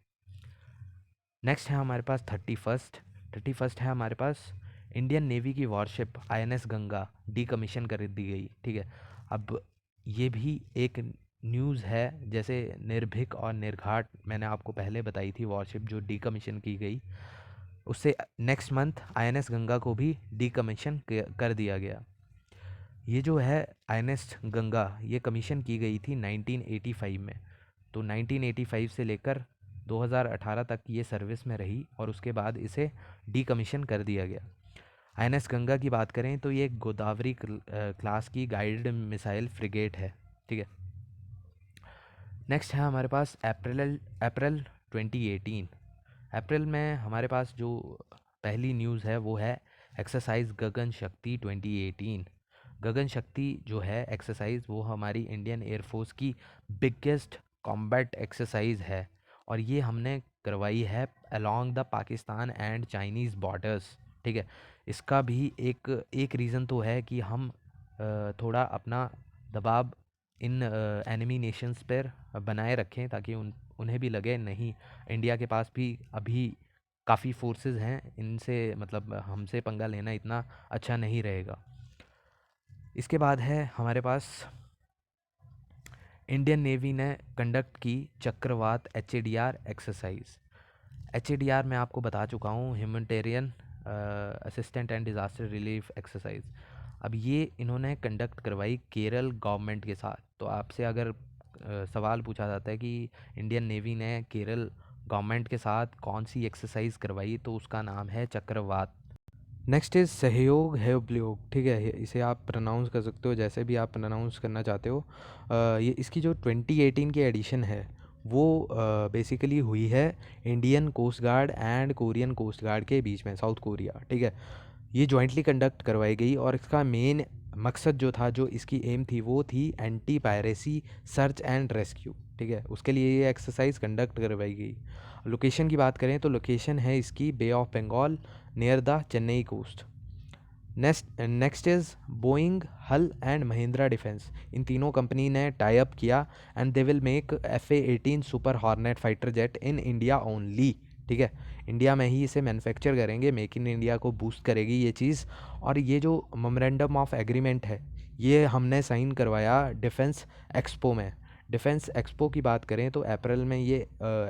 नेक्स्ट है हमारे पास 31st है हमारे पास इंडियन नेवी की वॉरशिप INS गंगा डीकमीशन कर दी गई, ठीक है। अब ये भी एक न्यूज़ है, जैसे निर्भीक और निर्घाट मैंने आपको पहले बताई थी वॉरशिप जो डीकमीशन की गई, उससे नेक्स्ट मंथ INS गंगा को भी डीकमीशन कर दिया गया। ये जो है INS गंगा ये कमीशन की गई थी 1985 में। तो 1985 से लेकर 2018 तक ये सर्विस में रही, और उसके बाद इसे डीकमीशन कर दिया गया। INS गंगा की बात करें तो ये एक गोदावरी क्लास की गाइडेड मिसाइल फ्रिगेट है, ठीक है। नेक्स्ट है हमारे पास अप्रैल 2018। अप्रैल में हमारे पास जो पहली न्यूज़ है वो है एक्सरसाइज गगन शक्ति 2018। गगन शक्ति जो है एक्सरसाइज वो हमारी इंडियन एयरफोर्स की बिगेस्ट कॉम्बैट एक्सरसाइज है, और ये हमने करवाई है along the Pakistan and Chinese borders, ठीक है। इसका भी एक रीज़न तो है कि हम थोड़ा अपना दबाव इन एनिमी नेशंस पर बनाए रखें, ताकि उन्हें भी लगे नहीं, इंडिया के पास भी अभी काफ़ी फोर्सेस हैं, इनसे मतलब हमसे पंगा लेना इतना अच्छा नहीं रहेगा। इसके बाद है हमारे पास इंडियन नेवी ने कंडक्ट की चक्रवात HADR एक्सरसाइज। HADR मैं आपको बता चुका हूँ, humanitarian assistant and disaster relief exercise. अब ये इन्होंने कंडक्ट करवाई केरल गवर्नमेंट के साथ। तो आपसे अगर सवाल पूछा जाता है कि इंडियन नेवी ने केरल गवर्नमेंट के साथ कौन सी एक्सरसाइज करवाई, तो उसका नाम है चक्रवात। नेक्स्ट इज़ सहयोग है उपयोग, ठीक है। इसे आप प्रोनाउंस कर सकते हो जैसे भी आप प्रोनाउंस करना चाहते हो। ये इसकी जो 2018 की एडिशन है वो बेसिकली हुई है Indian coast guard and Korean coast guard के बीच में, साउथ कोरिया, ठीक है। ये जॉइंटली कंडक्ट करवाई गई और इसका मेन मकसद जो था, जो इसकी एम थी, वो थी anti piracy search and rescue. ठीक है, उसके लिए ये एक्सरसाइज कंडक्ट करवाई गई। लोकेशन की बात करें तो लोकेशन है इसकी bay of Bengal near the Chennai coast. Next is Boeing, HAL and Mahindra defence. इन तीनों कंपनी ने टाई अप किया and they will make FA-18 super hornet fighter jet in India only. ठीक है, इंडिया में ही इसे मैन्युफैक्चर करेंगे, मेक इन इंडिया को बूस्ट करेगी ये चीज़। और ये जो मेमोरेंडम ऑफ एग्रीमेंट है, ये हमने साइन करवाया डिफेंस एक्सपो में। डिफेंस एक्सपो की बात करें तो अप्रैल में ये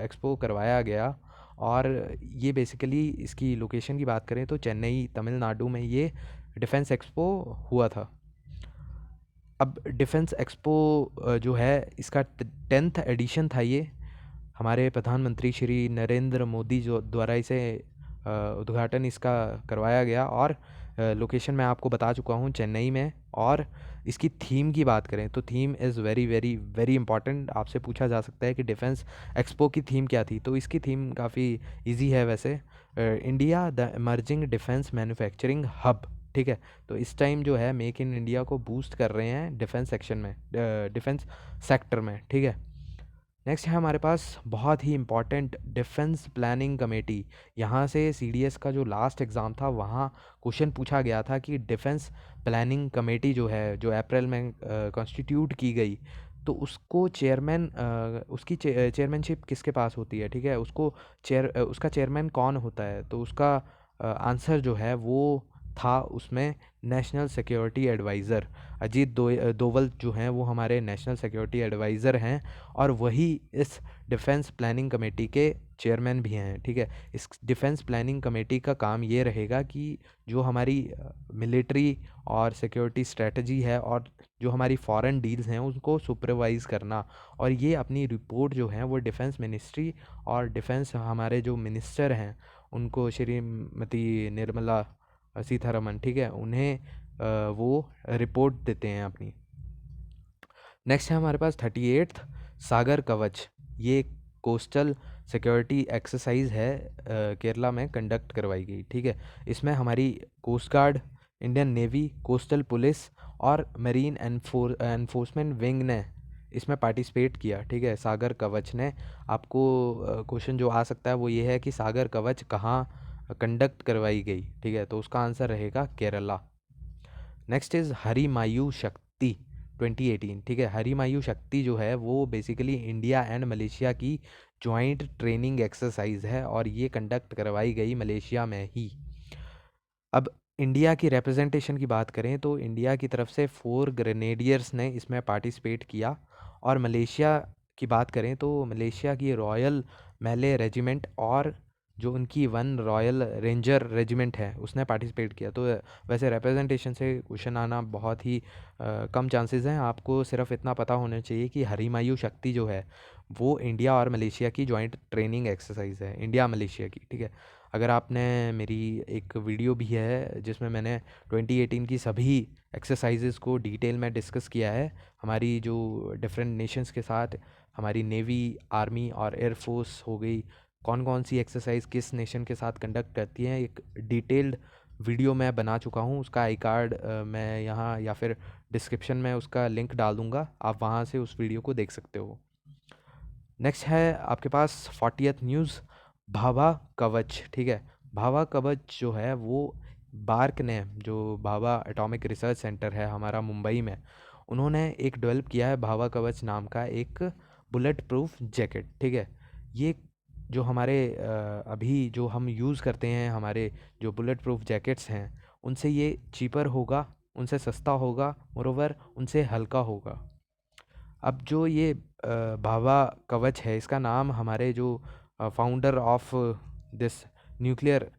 एक्सपो करवाया गया। और ये बेसिकली इसकी लोकेशन की बात करें तो चेन्नई, तमिलनाडु में ये डिफेंस एक्सपो हुआ था। अब डिफेंस एक्सपो जो है, इसका 10th एडिशन था ये। हमारे प्रधानमंत्री श्री नरेंद्र मोदी जो द्वारा इसे उद्घाटन इसका करवाया गया। और लोकेशन मैं आपको बता चुका हूँ, चेन्नई में। और इसकी थीम की बात करें तो theme is very very very important. आपसे पूछा जा सकता है कि डिफेंस एक्सपो की थीम क्या थी, तो इसकी थीम काफ़ी इजी है वैसे। India the emerging defence manufacturing hub. ठीक है, तो इस टाइम जो है मेक इन इंडिया को बूस्ट कर रहे हैं डिफेंस सेक्शन में, डिफेंस सेक्टर में। ठीक है, नेक्स्ट है हमारे पास बहुत ही इम्पॉर्टेंट डिफेंस प्लानिंग कमेटी। यहाँ से CDS का जो लास्ट एग्ज़ाम था, वहाँ क्वेश्चन पूछा गया था कि डिफेंस प्लानिंग कमेटी जो है, जो अप्रैल में कॉन्स्टिट्यूट की गई, तो उसको चेयरमैन, उसकी चेयरमैनशिप किसके पास होती है। ठीक है, उसका चेयरमैन कौन होता है, तो उसका आंसर जो है वो था उसमें national security adviser. Ajit Doval जो हैं वो हमारे नेशनल सिक्योरिटी एडवाइज़र हैं, और वही इस डिफेंस प्लानिंग कमेटी के चेयरमैन भी हैं। ठीक है, इस डिफेंस प्लानिंग कमेटी का काम ये रहेगा कि जो हमारी मिलिट्री और सिक्योरिटी स्ट्रेटजी है, और जो हमारी फॉरेन डील्स हैं, उनको सुपरवाइज़ करना। और ये अपनी रिपोर्ट जो है वो डिफेंस मिनिस्ट्री और डिफेंस हमारे जो मिनिस्टर हैं, उनको श्रीमती निर्मला सीतारमन, ठीक है, उन्हें वो रिपोर्ट देते हैं अपनी। नेक्स्ट है हमारे पास 38th सागर कवच। ये कोस्टल सिक्योरिटी एक्सरसाइज है, केरला में कंडक्ट करवाई गई। ठीक है, इसमें हमारी coast guard, Indian navy, coastal police और मरीन एनफोर्समेंट विंग ने इसमें पार्टिसिपेट किया। ठीक है, सागर कवच ने। आपको क्वेश्चन जो आ सकता है वो ये है कि सागर कवच कहाँ कंडक्ट करवाई गई। ठीक है, तो उसका आंसर रहेगा केरला। नेक्स्ट इज़ हरिमायू शक्ति 2018। ठीक है, हरिमायू शक्ति जो है वो बेसिकली इंडिया एंड मलेशिया की जॉइंट ट्रेनिंग एक्सरसाइज है, और ये कंडक्ट करवाई गई मलेशिया में ही। अब इंडिया की रिप्रेजेंटेशन की बात करें तो इंडिया की तरफ से 4 ग्रेनेडियर्स ने इसमें पार्टिसिपेट किया। और मलेशिया की बात करें तो मलेशिया की रॉयल मैले रेजिमेंट और जो उनकी 1 रॉयल रेंजर रेजिमेंट है, उसने पार्टिसिपेट किया। तो वैसे रिप्रेजेंटेशन से क्वेश्चन आना बहुत ही कम चांसेस हैं। आपको सिर्फ इतना पता होना चाहिए कि हरिमायू शक्ति जो है वो इंडिया और मलेशिया की जॉइंट ट्रेनिंग एक्सरसाइज है, इंडिया मलेशिया की। ठीक है, अगर आपने मेरी एक वीडियो भी है जिसमें मैंने 2018 की सभी एक्सरसाइजेज़ को डिटेल में डिस्कस किया है, हमारी जो डिफरेंट नेशंस के साथ हमारी नेवी, आर्मी और एयरफोर्स हो गई, कौन कौन सी एक्सरसाइज किस नेशन के साथ कंडक्ट करती हैं, एक डिटेल्ड वीडियो मैं बना चुका हूँ। उसका आई कार्ड मैं यहाँ या फिर डिस्क्रिप्शन में उसका लिंक डाल दूँगा, आप वहाँ से उस वीडियो को देख सकते हो। नेक्स्ट है आपके पास 40th न्यूज़, भाभा कवच। ठीक है, भाभा कवच जो है वो बार्क ने, जो भाभा एटॉमिक रिसर्च सेंटर है हमारा मुंबई में, उन्होंने एक डेवलप किया है भाभा कवच नाम का एक बुलेट प्रूफ जैकेट। ठीक है, ये जो हमारे अभी जो हम यूज़ करते हैं, हमारे जो बुलेट प्रूफ जैकेट्स हैं, उनसे ये चीपर होगा, उनसे सस्ता होगा, मोरोवर उनसे हल्का होगा। अब जो ये भाभा कवच है, इसका नाम हमारे जो founder of this nuclear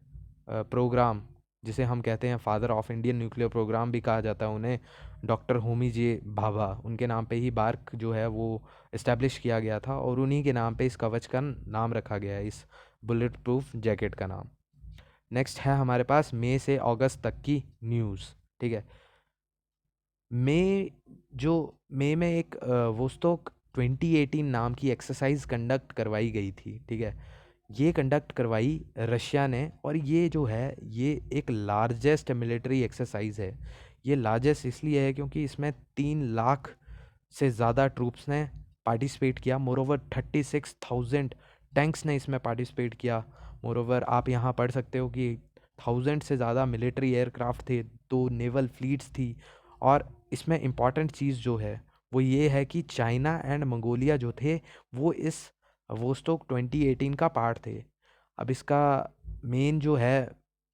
programme, जिसे हम कहते हैं father of Indian nuclear programme भी कहा जाता है उन्हें, डॉक्टर होमी जे भाभा, उनके नाम पे ही बार्क जो है वो इस्टेब्लिश किया गया था, और उन्हीं के नाम पे इस कवच का नाम रखा गया है, इस बुलेट प्रूफ जैकेट का नाम। नेक्स्ट है हमारे पास मई से अगस्त तक की न्यूज़। ठीक है, मई जो मई में एक वोस्टोक 2018 नाम की एक्सरसाइज कंडक्ट करवाई गई थी। ठीक है, ये कंडक्ट करवाई रशिया ने, और ये जो है ये एक लार्जेस्ट मिलिट्री एक्सरसाइज है। ये लार्जेस्ट इसलिए है क्योंकि इसमें 3 लाख से ज़्यादा ट्रूप्स ने पार्टिसिपेट किया। मोरोवर 36,000 टैंक्स ने इसमें पार्टिसिपेट किया। मोरोवर आप यहाँ पढ़ सकते हो कि 1000 से ज़्यादा मिलिट्री एयरक्राफ्ट थे, 2 नेवल फ्लीट्स थी। और इसमें इम्पॉर्टेंट चीज़ जो है वो ये है कि चाइना एंड मंगोलिया जो थे वो इस वोस्टोक 2018 का पार्ट थे। अब इसका मेन जो है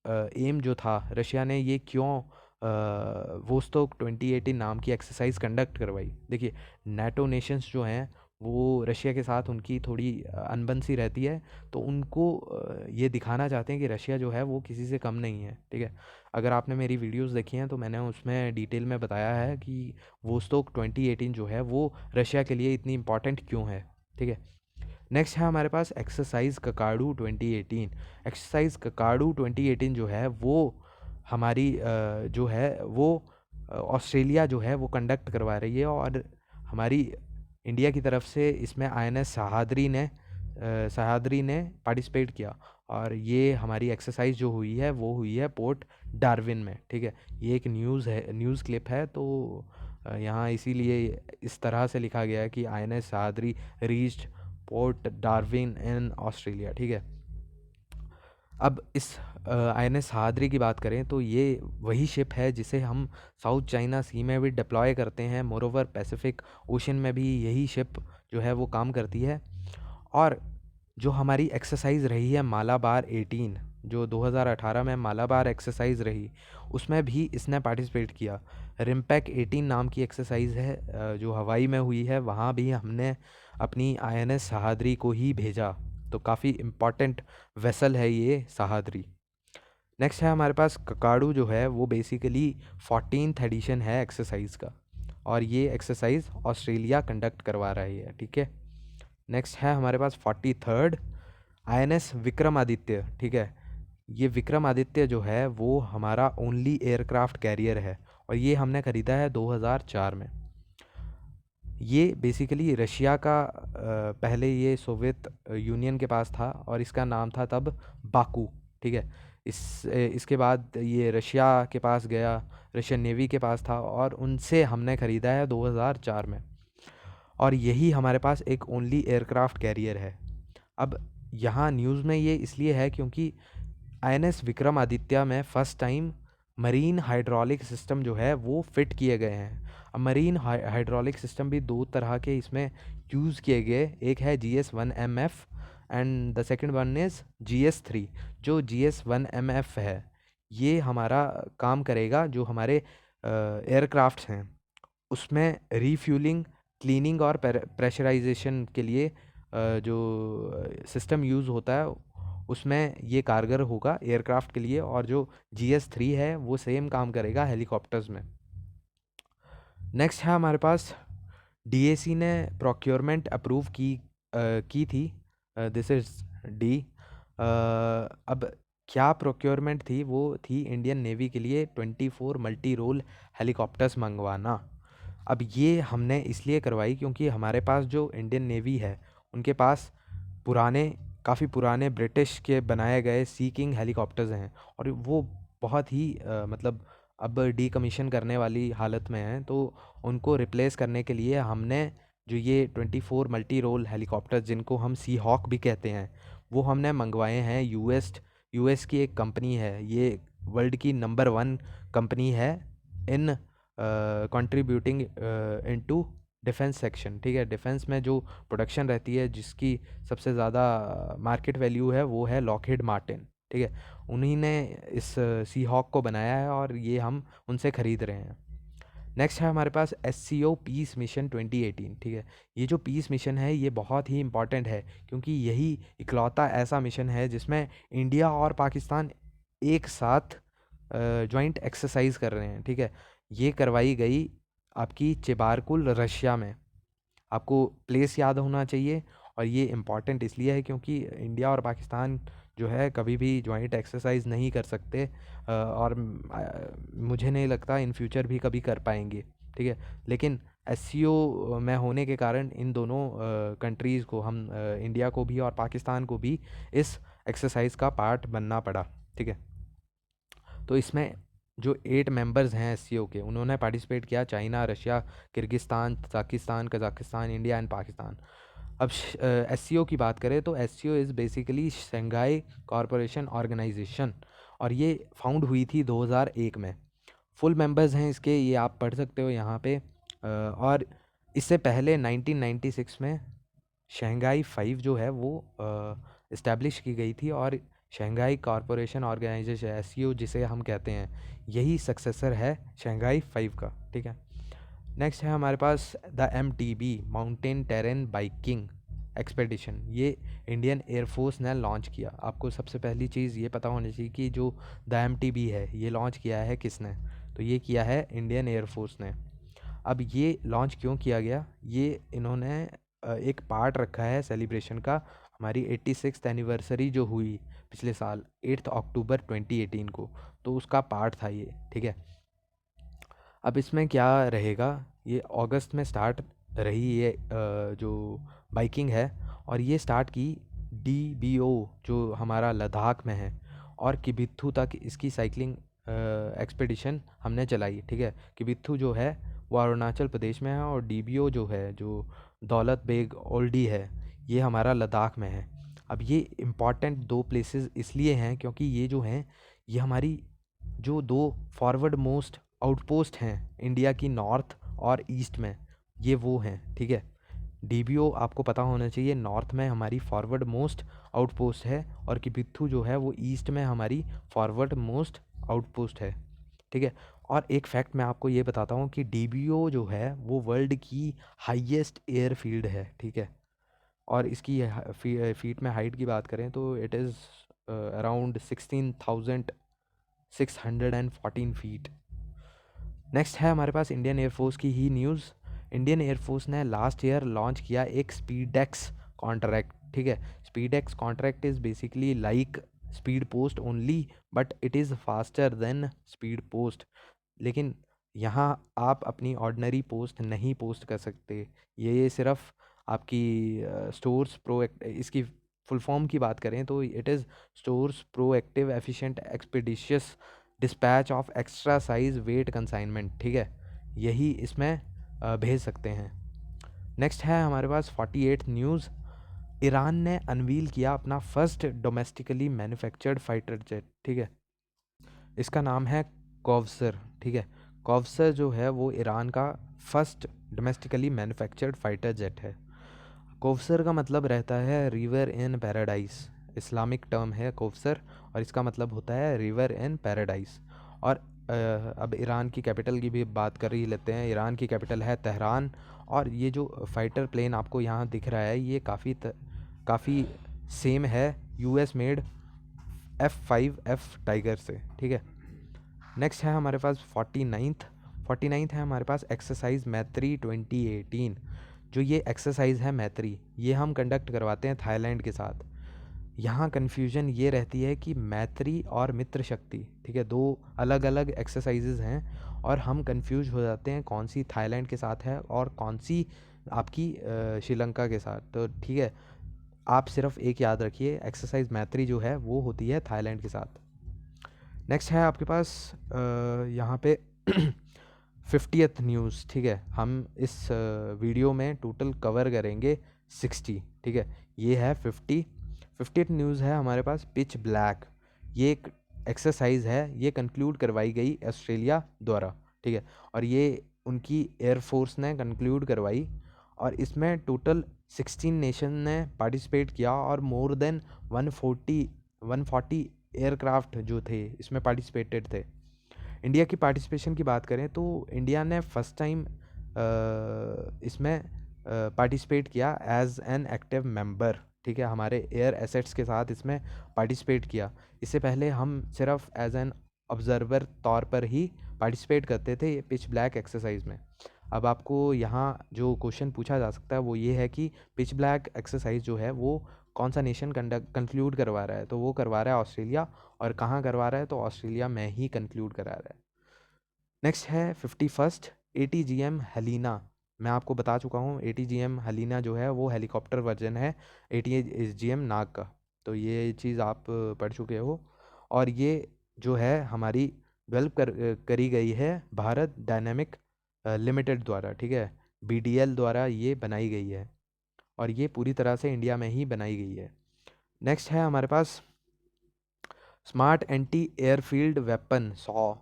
एम जो था, रशिया ने ये क्यों वोस्टोक 2018 नाम की एक्सरसाइज कंडक्ट करवाई। देखिए, नाटो नेशंस जो हैं वो रशिया के साथ उनकी थोड़ी अनबन सी रहती है, तो उनको ये दिखाना चाहते हैं कि रशिया जो है वो किसी से कम नहीं है। ठीक है, अगर आपने मेरी वीडियोस देखी हैं तो मैंने उसमें डिटेल में बताया है कि वोस्टोक 2018 जो है वो रशिया के लिए इतनी इम्पॉर्टेंट क्यों है। ठीक है, नेक्स्ट है हमारे पास एक्सरसाइज ककाडू 2018। एक्सरसाइज ककाडू 2018 जो है वो हमारी जो है वो ऑस्ट्रेलिया जो है वो कंडक्ट करवा रही है, और हमारी इंडिया की तरफ से इसमें आईएनएस सह्याद्री ने पार्टिसिपेट किया। और ये हमारी एक्सरसाइज जो हुई है वो हुई है पोर्ट डार्विन में। ठीक है, ये एक न्यूज़ क्लिप है, तो यहाँ इसीलिए इस तरह से लिखा गया है कि INS Sahyadri reached port Darwin in Australia. ठीक है, अब इस आईएनएस सह्याद्री की बात करें तो ये वही शिप है जिसे हम साउथ चाइना सी में भी डिप्लॉय करते हैं। मोरोवर पैसिफिक ओशन में भी यही शिप जो है वो काम करती है। और जो हमारी एक्सरसाइज रही है मालाबार 18, जो 2018 में मालाबार एक्सरसाइज रही, उसमें भी इसने पार्टिसिपेट किया। रिम्पैक 18 नाम की एक्सरसाइज है जो हवाई में हुई है, वहाँ भी हमने अपनी आईएनएस सह्याद्री को ही भेजा। तो काफ़ी इम्पॉर्टेंट वेसल है ये सह्याद्री। नेक्स्ट है हमारे पास ककाडू जो है वो बेसिकली 14th एडिशन है एक्सरसाइज का, और ये एक्सरसाइज ऑस्ट्रेलिया कंडक्ट करवा रही है। ठीक है, नेक्स्ट है हमारे पास 43rd आईएनएस विक्रमादित्य। ठीक है, ये विक्रमादित्य जो है वो हमारा ओनली एयरक्राफ्ट कैरियर है, और ये हमने ख़रीदा है 2004 में। ये बेसिकली रशिया का पहले ये सोवियत यूनियन के पास था, और इसका नाम था तब बाकू। ठीक है, इसके बाद ये रशिया के पास गया, रशियन नेवी के पास था, और उनसे हमने ख़रीदा है 2004 में। और यही हमारे पास एक ओनली एयरक्राफ्ट कैरियर है। अब यहाँ न्यूज़ में ये इसलिए है क्योंकि आईएनएस विक्रमादित्य में first time marine hydraulic system जो है वो फिट किए गए हैं। अब मरीन हाइड्रोलिक सिस्टम भी 2 तरह के इसमें यूज़ किए गए, एक है GS1MF and the second one is GS3। जो GS1MF है ये हमारा काम करेगा, जो हमारे एयरक्राफ्ट हैं उसमें रीफ्यूलिंग, क्लीनिंग और प्रेशराइजेशन के लिए जो सिस्टम यूज़ होता है उसमें ये कारगर होगा एयरक्राफ्ट के लिए। और जो GS3 है वो सेम काम करेगा हेलीकॉप्टर्स में। नेक्स्ट है हमारे पास DAC ने प्रोक्योरमेंट अप्रूव की थी, दिस इज़ डी। अब क्या प्रोक्योरमेंट थी, वो थी इंडियन नेवी के लिए 24 मल्टी रोल हेलीकॉप्टर्स मंगवाना। अब ये हमने इसलिए करवाई क्योंकि हमारे पास जो इंडियन नेवी है उनके पास काफ़ी पुराने ब्रिटिश के बनाए गए सी किंग हेलीकॉप्टर्स हैं, और वो बहुत ही मतलब अब डीकमीशन करने वाली हालत में हैं। तो उनको रिप्लेस करने के लिए हमने जो ये 24 मल्टी रोल हेलीकॉप्टर जिनको हम सी हॉक भी कहते हैं वो हमने मंगवाए हैं। यूएस की एक कंपनी है, ये वर्ल्ड की नंबर 1 कंपनी है इन कंट्रीब्यूटिंग इनटू डिफेंस सेक्शन। ठीक है, डिफेंस में जो प्रोडक्शन रहती है जिसकी सबसे ज़्यादा मार्केट वैल्यू है वो है लॉकहीड मार्टिन। ठीक है, उन्हीं ने इस सी हॉक को बनाया है, और ये हम उनसे ख़रीद रहे हैं। नेक्स्ट है हमारे पास SCO पीस मिशन 2018। ठीक है, ये जो पीस मिशन है ये बहुत ही इम्पॉर्टेंट है क्योंकि यही इकलौता ऐसा मिशन है जिसमें इंडिया और पाकिस्तान एक साथ जॉइंट एक्सरसाइज कर रहे हैं। ठीक है, ये करवाई गई आपकी चिबारकुल रशिया में। आपको प्लेस याद होना चाहिए, और ये इम्पॉर्टेंट इसलिए है क्योंकि इंडिया और पाकिस्तान जो है कभी भी जॉइंट एक्सरसाइज नहीं कर सकते, और मुझे नहीं लगता इन फ्यूचर भी कभी कर पाएंगे। ठीक है, लेकिन एससीओ में होने के कारण इन दोनों कंट्रीज़ को, हम इंडिया को भी और पाकिस्तान को भी इस एक्सरसाइज का पार्ट बनना पड़ा। ठीक है, तो इसमें जो 8 मेंबर्स हैं एससीओ के, उन्होंने पार्टिसिपेट किया, China, Russia, Kyrgyzstan, Tajikistan, Kazakhstan, India and Pakistan. अब एससीओ की बात करें तो SCO is basically Shanghai corporation organisation, और ये फाउंड हुई थी 2001 में। फुल मेंबर्स हैं इसके, ये आप पढ़ सकते हो यहाँ पे। और इससे पहले 1996 में शंघाई 5 जो है वो इस्टेब्लिश की गई थी, और शंघाई कॉरपोरेशन ऑर्गेनाइजेशन एससीओ जिसे हम कहते हैं, यही सक्सेसर है शंघाई 5 का। ठीक है, नेक्स्ट है हमारे पास the MTB mountain terrain biking expedition. ये इंडियन एयरफोर्स ने लॉन्च किया। आपको सबसे पहली चीज़ ये पता होनी चाहिए कि जो द MTB है ये लॉन्च किया है किसने, तो ये किया है इंडियन एयरफोर्स ने। अब ये लॉन्च क्यों किया गया, ये इन्होंने एक पार्ट रखा है सेलिब्रेशन का। हमारी 86th एनिवर्सरी जो हुई पिछले साल 8 अक्टूबर 2018 को, तो उसका पार्ट था ये। ठीक है, अब इसमें क्या रहेगा, ये अगस्त में स्टार्ट रही ये जो बाइकिंग है, और ये स्टार्ट की DBO जो हमारा लद्दाख में है, और किबिथु तक इसकी साइकिलिंग एक्सपेडिशन हमने चलाई। ठीक है, किबिथु जो है वो अरुणाचल प्रदेश में है, और DBO जो है, जो दौलत बेग ओल्डी है, ये हमारा लद्दाख में है। अब ये इम्पॉर्टेंट दो प्लेसेस इसलिए हैं क्योंकि ये जो हैं, ये हमारी जो दो फॉरवर्ड मोस्ट आउटपोस्ट हैं इंडिया की नॉर्थ और ईस्ट में, ये वो हैं। ठीक है, DBO आपको पता होना चाहिए नॉर्थ में हमारी फॉरवर्ड मोस्ट आउटपोस्ट है, और किबिथु जो है वो ईस्ट में हमारी फॉरवर्ड मोस्ट आउटपोस्ट है। ठीक है, और एक फैक्ट मैं आपको ये बताता हूँ कि DBO जो है वो वर्ल्ड की हाईएस्ट एयरफील्ड है। ठीक है, और इसकी फीट में हाइट की बात करें तो it is around 16,614 feet. Next है हमारे पास इंडियन एयरफोर्स की ही न्यूज़। इंडियन एयरफोर्स ने लास्ट ईयर लॉन्च किया एक स्पीडेक्स कॉन्ट्रैक्ट। ठीक है, Speedex contract is basically like speed post only, but it is faster than speed post. लेकिन यहाँ आप अपनी ऑर्डिनरी पोस्ट नहीं पोस्ट कर सकते, ये सिर्फ आपकी स्टोर्स इसकी फुल फॉर्म की बात करें तो it is stores proactive efficient expeditious dispatch of extra size weight consignment. ठीक है, यही इसमें भेज सकते हैं। नेक्स्ट है हमारे पास 48 न्यूज़। ईरान ने अनवील किया अपना first domestically manufactured fighter jet. ठीक है, इसका नाम है कौसर। ठीक है, कौसर जो है वो ईरान का first domestically manufactured fighter jet है। कौसर का मतलब रहता है river in paradise, Islamic term है कौसर, और इसका मतलब होता है रिवर इन पैराडाइज। और अब ईरान की कैपिटल की भी बात कर ही लेते हैं। ईरान की कैपिटल है तेहरान, और ये जो फाइटर प्लेन आपको यहाँ दिख रहा है ये काफ़ी सेम है US मेड F5F टाइगर से। ठीक है, नेक्स्ट है हमारे पास 49th है हमारे पास एक्सरसाइज मैत्री 2018। जो ये एक्सरसाइज है मैत्री, ये हम कंडक्ट करवाते हैं थाईलैंड के साथ। यहाँ कन्फ्यूजन ये रहती है कि मैत्री और मित्र शक्ति, ठीक है, दो अलग अलग एक्सरसाइजेज हैं, और हम कंफ्यूज हो जाते हैं कौन सी थाईलैंड के साथ है और कौन सी आपकी श्रीलंका के साथ। तो ठीक है, आप सिर्फ एक याद रखिए, एक्सरसाइज मैत्री जो है वो होती है थाईलैंड के साथ। नेक्स्ट है आपके पास यहाँ पे 50th न्यूज़। ठीक है, हम इस वीडियो में टोटल कवर करेंगे 60। ठीक है, ये है 50th न्यूज़ है हमारे पास पिच ब्लैक। ये एक एक्सरसाइज है, ये कंक्लूड करवाई गई ऑस्ट्रेलिया द्वारा। ठीक है, और ये उनकी एयरफोर्स ने कंक्लूड करवाई, और इसमें टोटल 16 नेशन ने पार्टिसिपेट किया, और मोर देन 140 एयरक्राफ्ट जो थे इसमें पार्टिसिपेटेड थे। इंडिया की पार्टिसिपेशन की बात करें तो इंडिया ने फर्स्ट टाइम इसमें पार्टिसिपेट किया एज एन एक्टिव मेंबर। ठीक है, हमारे एयर एसेट्स के साथ इसमें पार्टिसिपेट किया। इससे पहले हम सिर्फ एज एन ऑब्जर्वर तौर पर ही पार्टिसिपेट करते थे पिच ब्लैक एक्सरसाइज में। अब आपको यहाँ जो क्वेश्चन पूछा जा सकता है वो ये है कि पिच ब्लैक एक्सरसाइज जो है वो कौन सा नेशन कंक्लूड करवा रहा है, तो वो करवा रहा है ऑस्ट्रेलिया। और कहाँ करवा रहा है, तो ऑस्ट्रेलिया में ही कंक्लूड करा रहा है। नेक्स्ट है 51st ATGM हेलिना। ये एक एक्सरसाइज है, ये कंक्लूड करवाई गई ऑस्ट्रेलिया द्वारा। ठीक है, और ये उनकी एयरफोर्स ने कंक्लूड करवाई, और इसमें टोटल 16 नेशन ने पार्टिसिपेट किया। इसमें मैं आपको बता चुका हूँ ATGM हलीना जो है वो हेलीकॉप्टर वर्जन है ATGM नाग का, तो ये चीज़ आप पढ़ चुके हो। और ये जो है हमारी डेवलप करी गई है भारत डायनेमिक लिमिटेड द्वारा, ठीक है, BDL द्वारा ये बनाई गई है और ये पूरी तरह से इंडिया में ही बनाई गई है। नेक्स्ट है हमारे पास स्मार्ट एंटी एयरफील्ड वेपन 100,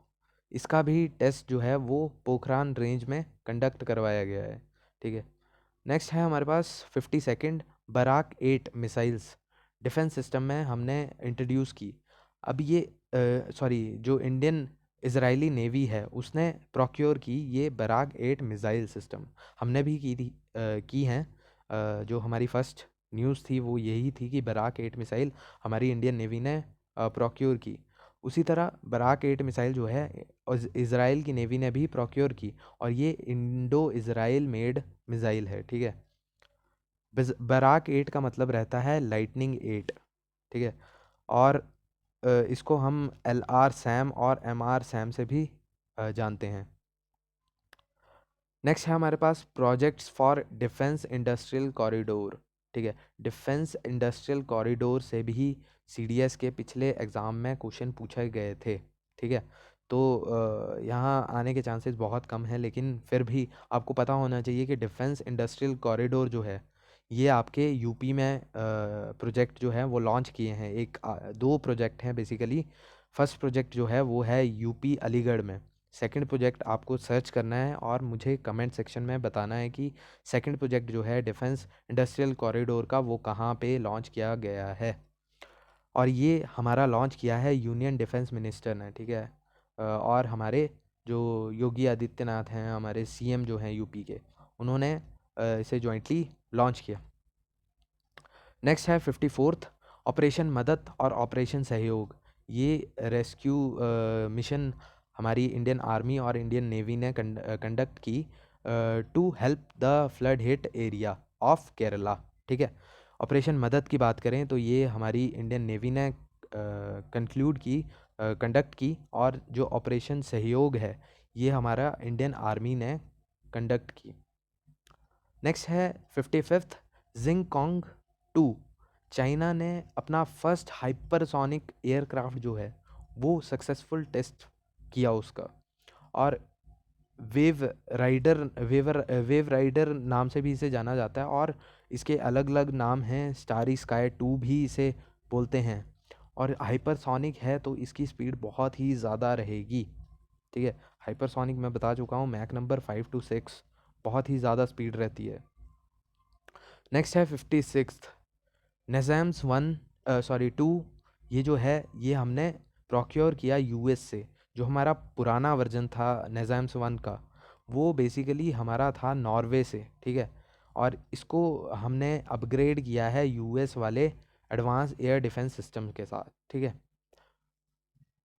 इसका भी टेस्ट जो है वो पोखरान रेंज में कंडक्ट करवाया गया है, ठीक है। नेक्स्ट है हमारे पास 52nd Barak 8 missiles defence system में हमने इंट्रोड्यूस की। अब ये जो इंडियन इजरायली नेवी है उसने प्रोक्योर की ये बराक 8 मिसाइल सिस्टम, हमने भी की हैं। जो हमारी फर्स्ट न्यूज़ थी वो यही थी कि बराक 8 मिसाइल हमारी इंडियन नेवी ने प्रोक्योर की। उसी तरह बराक 8 मिसाइल जो है इज़राइल की नेवी ने भी प्रोक्योर की और ये इंडो इज़राइल मेड मिसाइल है, ठीक है। बराक 8 का मतलब रहता है लाइटनिंग 8, ठीक है। और इसको हम LR सैम और MR सैम से भी जानते हैं। नेक्स्ट है हमारे पास projects for defence industrial corridor, ठीक है। डिफेंस इंडस्ट्रियल कॉरिडोर से भी CDS के पिछले एग्ज़ाम में क्वेश्चन पूछे गए थे, ठीक है। तो यहाँ आने के चांसेस बहुत कम हैं, लेकिन फिर भी आपको पता होना चाहिए कि डिफेंस इंडस्ट्रियल कॉरिडोर जो है ये आपके यूपी में प्रोजेक्ट जो है वो लॉन्च किए हैं। दो प्रोजेक्ट हैं बेसिकली। फर्स्ट प्रोजेक्ट जो है वो है यूपी अलीगढ़ में, सेकंड प्रोजेक्ट आपको सर्च करना है और मुझे कमेंट सेक्शन में बताना है कि सेकंड प्रोजेक्ट जो है डिफेंस इंडस्ट्रियल कॉरिडोर का वो कहाँ पे लॉन्च किया गया है। और ये हमारा लॉन्च किया है यूनियन डिफेंस मिनिस्टर ने, ठीक है। और हमारे जो योगी आदित्यनाथ हैं, हमारे CM जो हैं यूपी के, उन्होंने इसे जॉइंटली लॉन्च किया। नेक्स्ट है 54th ऑपरेशन मदद और ऑपरेशन सहयोग। ये रेस्क्यू मिशन हमारी इंडियन आर्मी और इंडियन नेवी ने कंडक्ट की to help the flood hit area of Kerala, ठीक है। ऑपरेशन मदद की बात करें तो ये हमारी इंडियन नेवी ने कंडक्ट की, और जो ऑपरेशन सहयोग है ये हमारा इंडियन आर्मी ने कंडक्ट की। नेक्स्ट है 55th जिंगकोंग 2। चाइना ने अपना फर्स्ट हाइपरसोनिक एयरक्राफ्ट जो है वो सक्सेसफुल टेस्ट किया उसका, और वेव राइडर नाम से भी इसे जाना जाता है, और इसके अलग अलग नाम हैं, स्टारी स्काई 2 भी इसे बोलते हैं। और हाइपरसोनिक है तो इसकी स्पीड बहुत ही ज़्यादा रहेगी, ठीक है। हाइपरसोनिक मैं बता चुका हूँ, मैक नंबर 5 to 6, बहुत ही ज़्यादा स्पीड रहती है। नेक्स्ट है 56th नेज़ैम्स 2। ये जो है ये हमने प्रोक्योर किया US से। जो हमारा पुराना वर्जन था नेज़ैम्स 1 का वो बेसिकली हमारा था नॉर्वे से, ठीक है। और इसको हमने अपग्रेड किया है US वाले एडवांस एयर डिफेंस सिस्टम के साथ, ठीक है।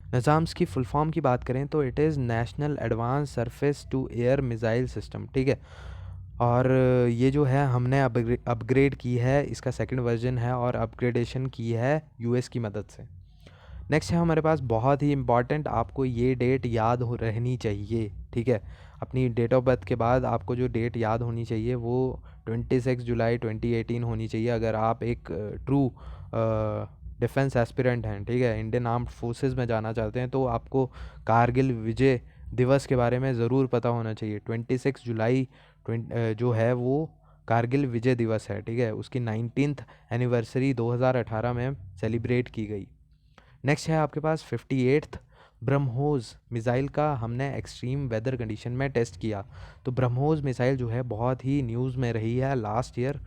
निज़ाम्स की फुल फॉर्म की बात करें तो it is national advance surface to air missile system, ठीक है। और ये जो है हमने अपग्रेड की है, इसका सेकंड वर्जन है और अपग्रेडेशन की है US की मदद से। नेक्स्ट है हमारे पास बहुत ही इम्पॉर्टेंट, आपको ये डेट याद हो रहनी चाहिए, ठीक है। अपनी डेट ऑफ बर्थ के बाद आपको जो डेट याद होनी चाहिए वो 26 जुलाई 2018 होनी चाहिए, अगर आप एक ट्रू डिफेंस एस्पिरेंट हैं, ठीक है, इंडियन आर्म्ड फोर्सेस में जाना चाहते हैं, तो आपको कारगिल विजय दिवस के बारे में ज़रूर पता होना चाहिए। 26 जुलाई जो है वो कारगिल विजय दिवस है, ठीक है। उसकी 19th एनिवर्सरी 2018 में सेलिब्रेट की गई। नेक्स्ट है आपके पास 58th ब्रह्मोस मिसाइल का हमने एक्सट्रीम वेदर कंडीशन में टेस्ट किया। तो ब्रह्मोस मिसाइल जो है बहुत ही न्यूज़ में रही है लास्ट ईयर।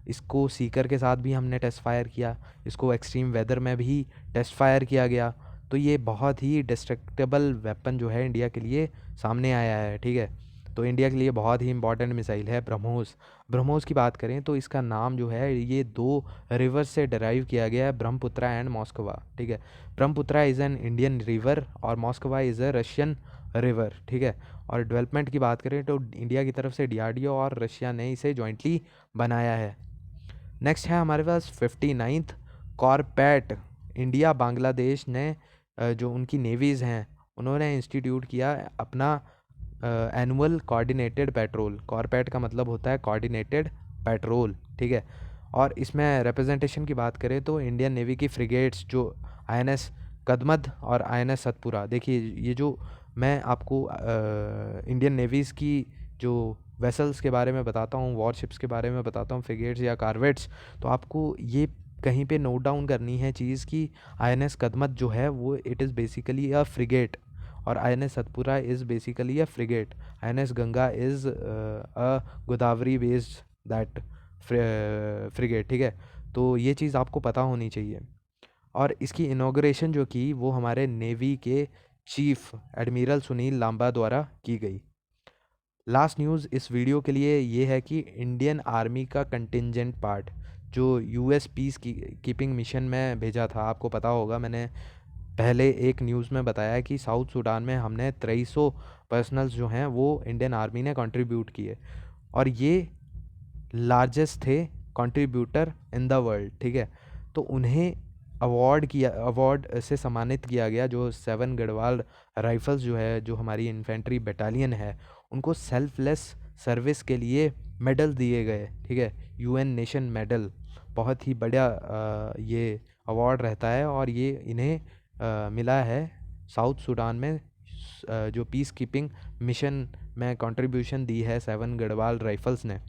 इसको सीकर के साथ भी हमने टेस्ट फायर किया, इसको एक्सट्रीम वेदर में भी टेस्ट फायर किया गया। तो ये बहुत ही डिस्ट्रक्टेबल वेपन जो है इंडिया के लिए सामने आया है, ठीक है। तो इंडिया के लिए बहुत ही इंपॉर्टेंट मिसाइल है ब्रह्मोस। ब्रह्मोस की बात करें तो इसका नाम जो है ये दो रिवर्स से डराइव किया गया है, ब्रह्मपुत्रा एंड मॉस्कवा, ठीक है। Brahmaputra is an Indian river और Moskva is a Russian river, ठीक है। और डेवलपमेंट की बात करें तो इंडिया की तरफ से DRDO और रशिया ने इसे जॉइंटली बनाया है। नेक्स्ट है हमारे पास 59th कॉरपैट। इंडिया बांग्लादेश ने जो उनकी नेवीज़ हैं उन्होंने इंस्टीट्यूट किया अपना एनुअल कोऑर्डिनेटेड पेट्रोल। कॉरपेट का मतलब होता है कोऑर्डिनेटेड पेट्रोल, ठीक है। और इसमें रिप्रेजेंटेशन की बात करें तो इंडियन नेवी की फ्रिगेट्स जो आईएनएस कदमत और आईएनएस सतपुरा, देखिए ये जो मैं आपको इंडियन नेवीज़ की जो वेसल्स के बारे में बताता हूँ, वॉरशिप्स के बारे में बताता हूँ, फ्रिगेट्स या कारवेट्स, तो आपको ये कहीं पे नोट डाउन करनी है चीज़ कि आईएनएस कदमत जो है वो it is basically a frigate, और INS Satpura is basically a frigate. INS Ganga is a Godavari based that frigate, ठीक है। तो ये चीज़ आपको पता होनी चाहिए। और इसकी इनॉग्रेशन जो की वो हमारे नेवी के चीफ एडमिरल सुनील लांबा द्वारा की गई। लास्ट न्यूज़ इस वीडियो के लिए ये है कि इंडियन आर्मी का कंटिजेंट पार्ट जो यूएस पीस कीपिंग मिशन में भेजा था, आपको पता होगा मैंने पहले एक न्यूज़ में बताया कि साउथ सूडान में हमने 2300 पर्सनल्स जो हैं वो इंडियन आर्मी ने कंट्रीब्यूट किए, और ये लार्जेस्ट थे कंट्रीब्यूटर इन द वर्ल्ड, ठीक है। तो उन्हें अवार्ड से सम्मानित किया गया। जो 7 गढ़वाल राइफल्स जो है, जो हमारी इन्फेंट्री बटालियन है, उनको सेल्फलेस सर्विस के लिए मेडल दिए गए, ठीक है। यूएन नेशन मेडल, बहुत ही बड़ा ये अवार्ड रहता है, और ये इन्हें मिला है साउथ सूडान में जो पीस कीपिंग मिशन में कंट्रीब्यूशन दी है 7 गढ़वाल राइफल्स ने।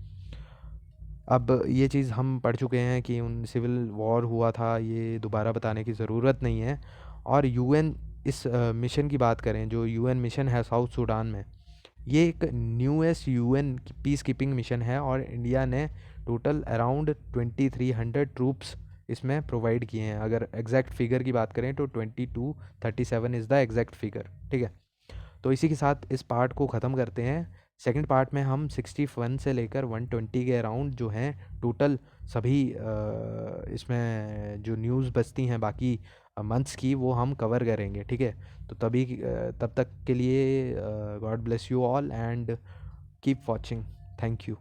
अब ये चीज़ हम पढ़ चुके हैं कि उन सिविल वॉर हुआ था, ये दोबारा बताने की ज़रूरत नहीं है। और यूएन इस मिशन की बात करें, जो यूएन मिशन है साउथ सूडान में, ये एक newest UN peace keeping mission है, और इंडिया ने टोटल अराउंड 2300 ट्रूप्स इसमें प्रोवाइड किए हैं। अगर एग्जैक्ट फिगर की बात करें तो 2237 इज़ द एग्जैक्ट फिगर, ठीक है। तो इसी के साथ इस पार्ट को ख़त्म करते हैं। सेकंड पार्ट में हम 61 से लेकर 120 के अराउंड जो हैं टोटल सभी इसमें जो न्यूज़ बचती हैं बाकी मंथ्स की, वो हम कवर करेंगे, ठीक है। तो तब तक के लिए God bless you all and keep watching. Thank you.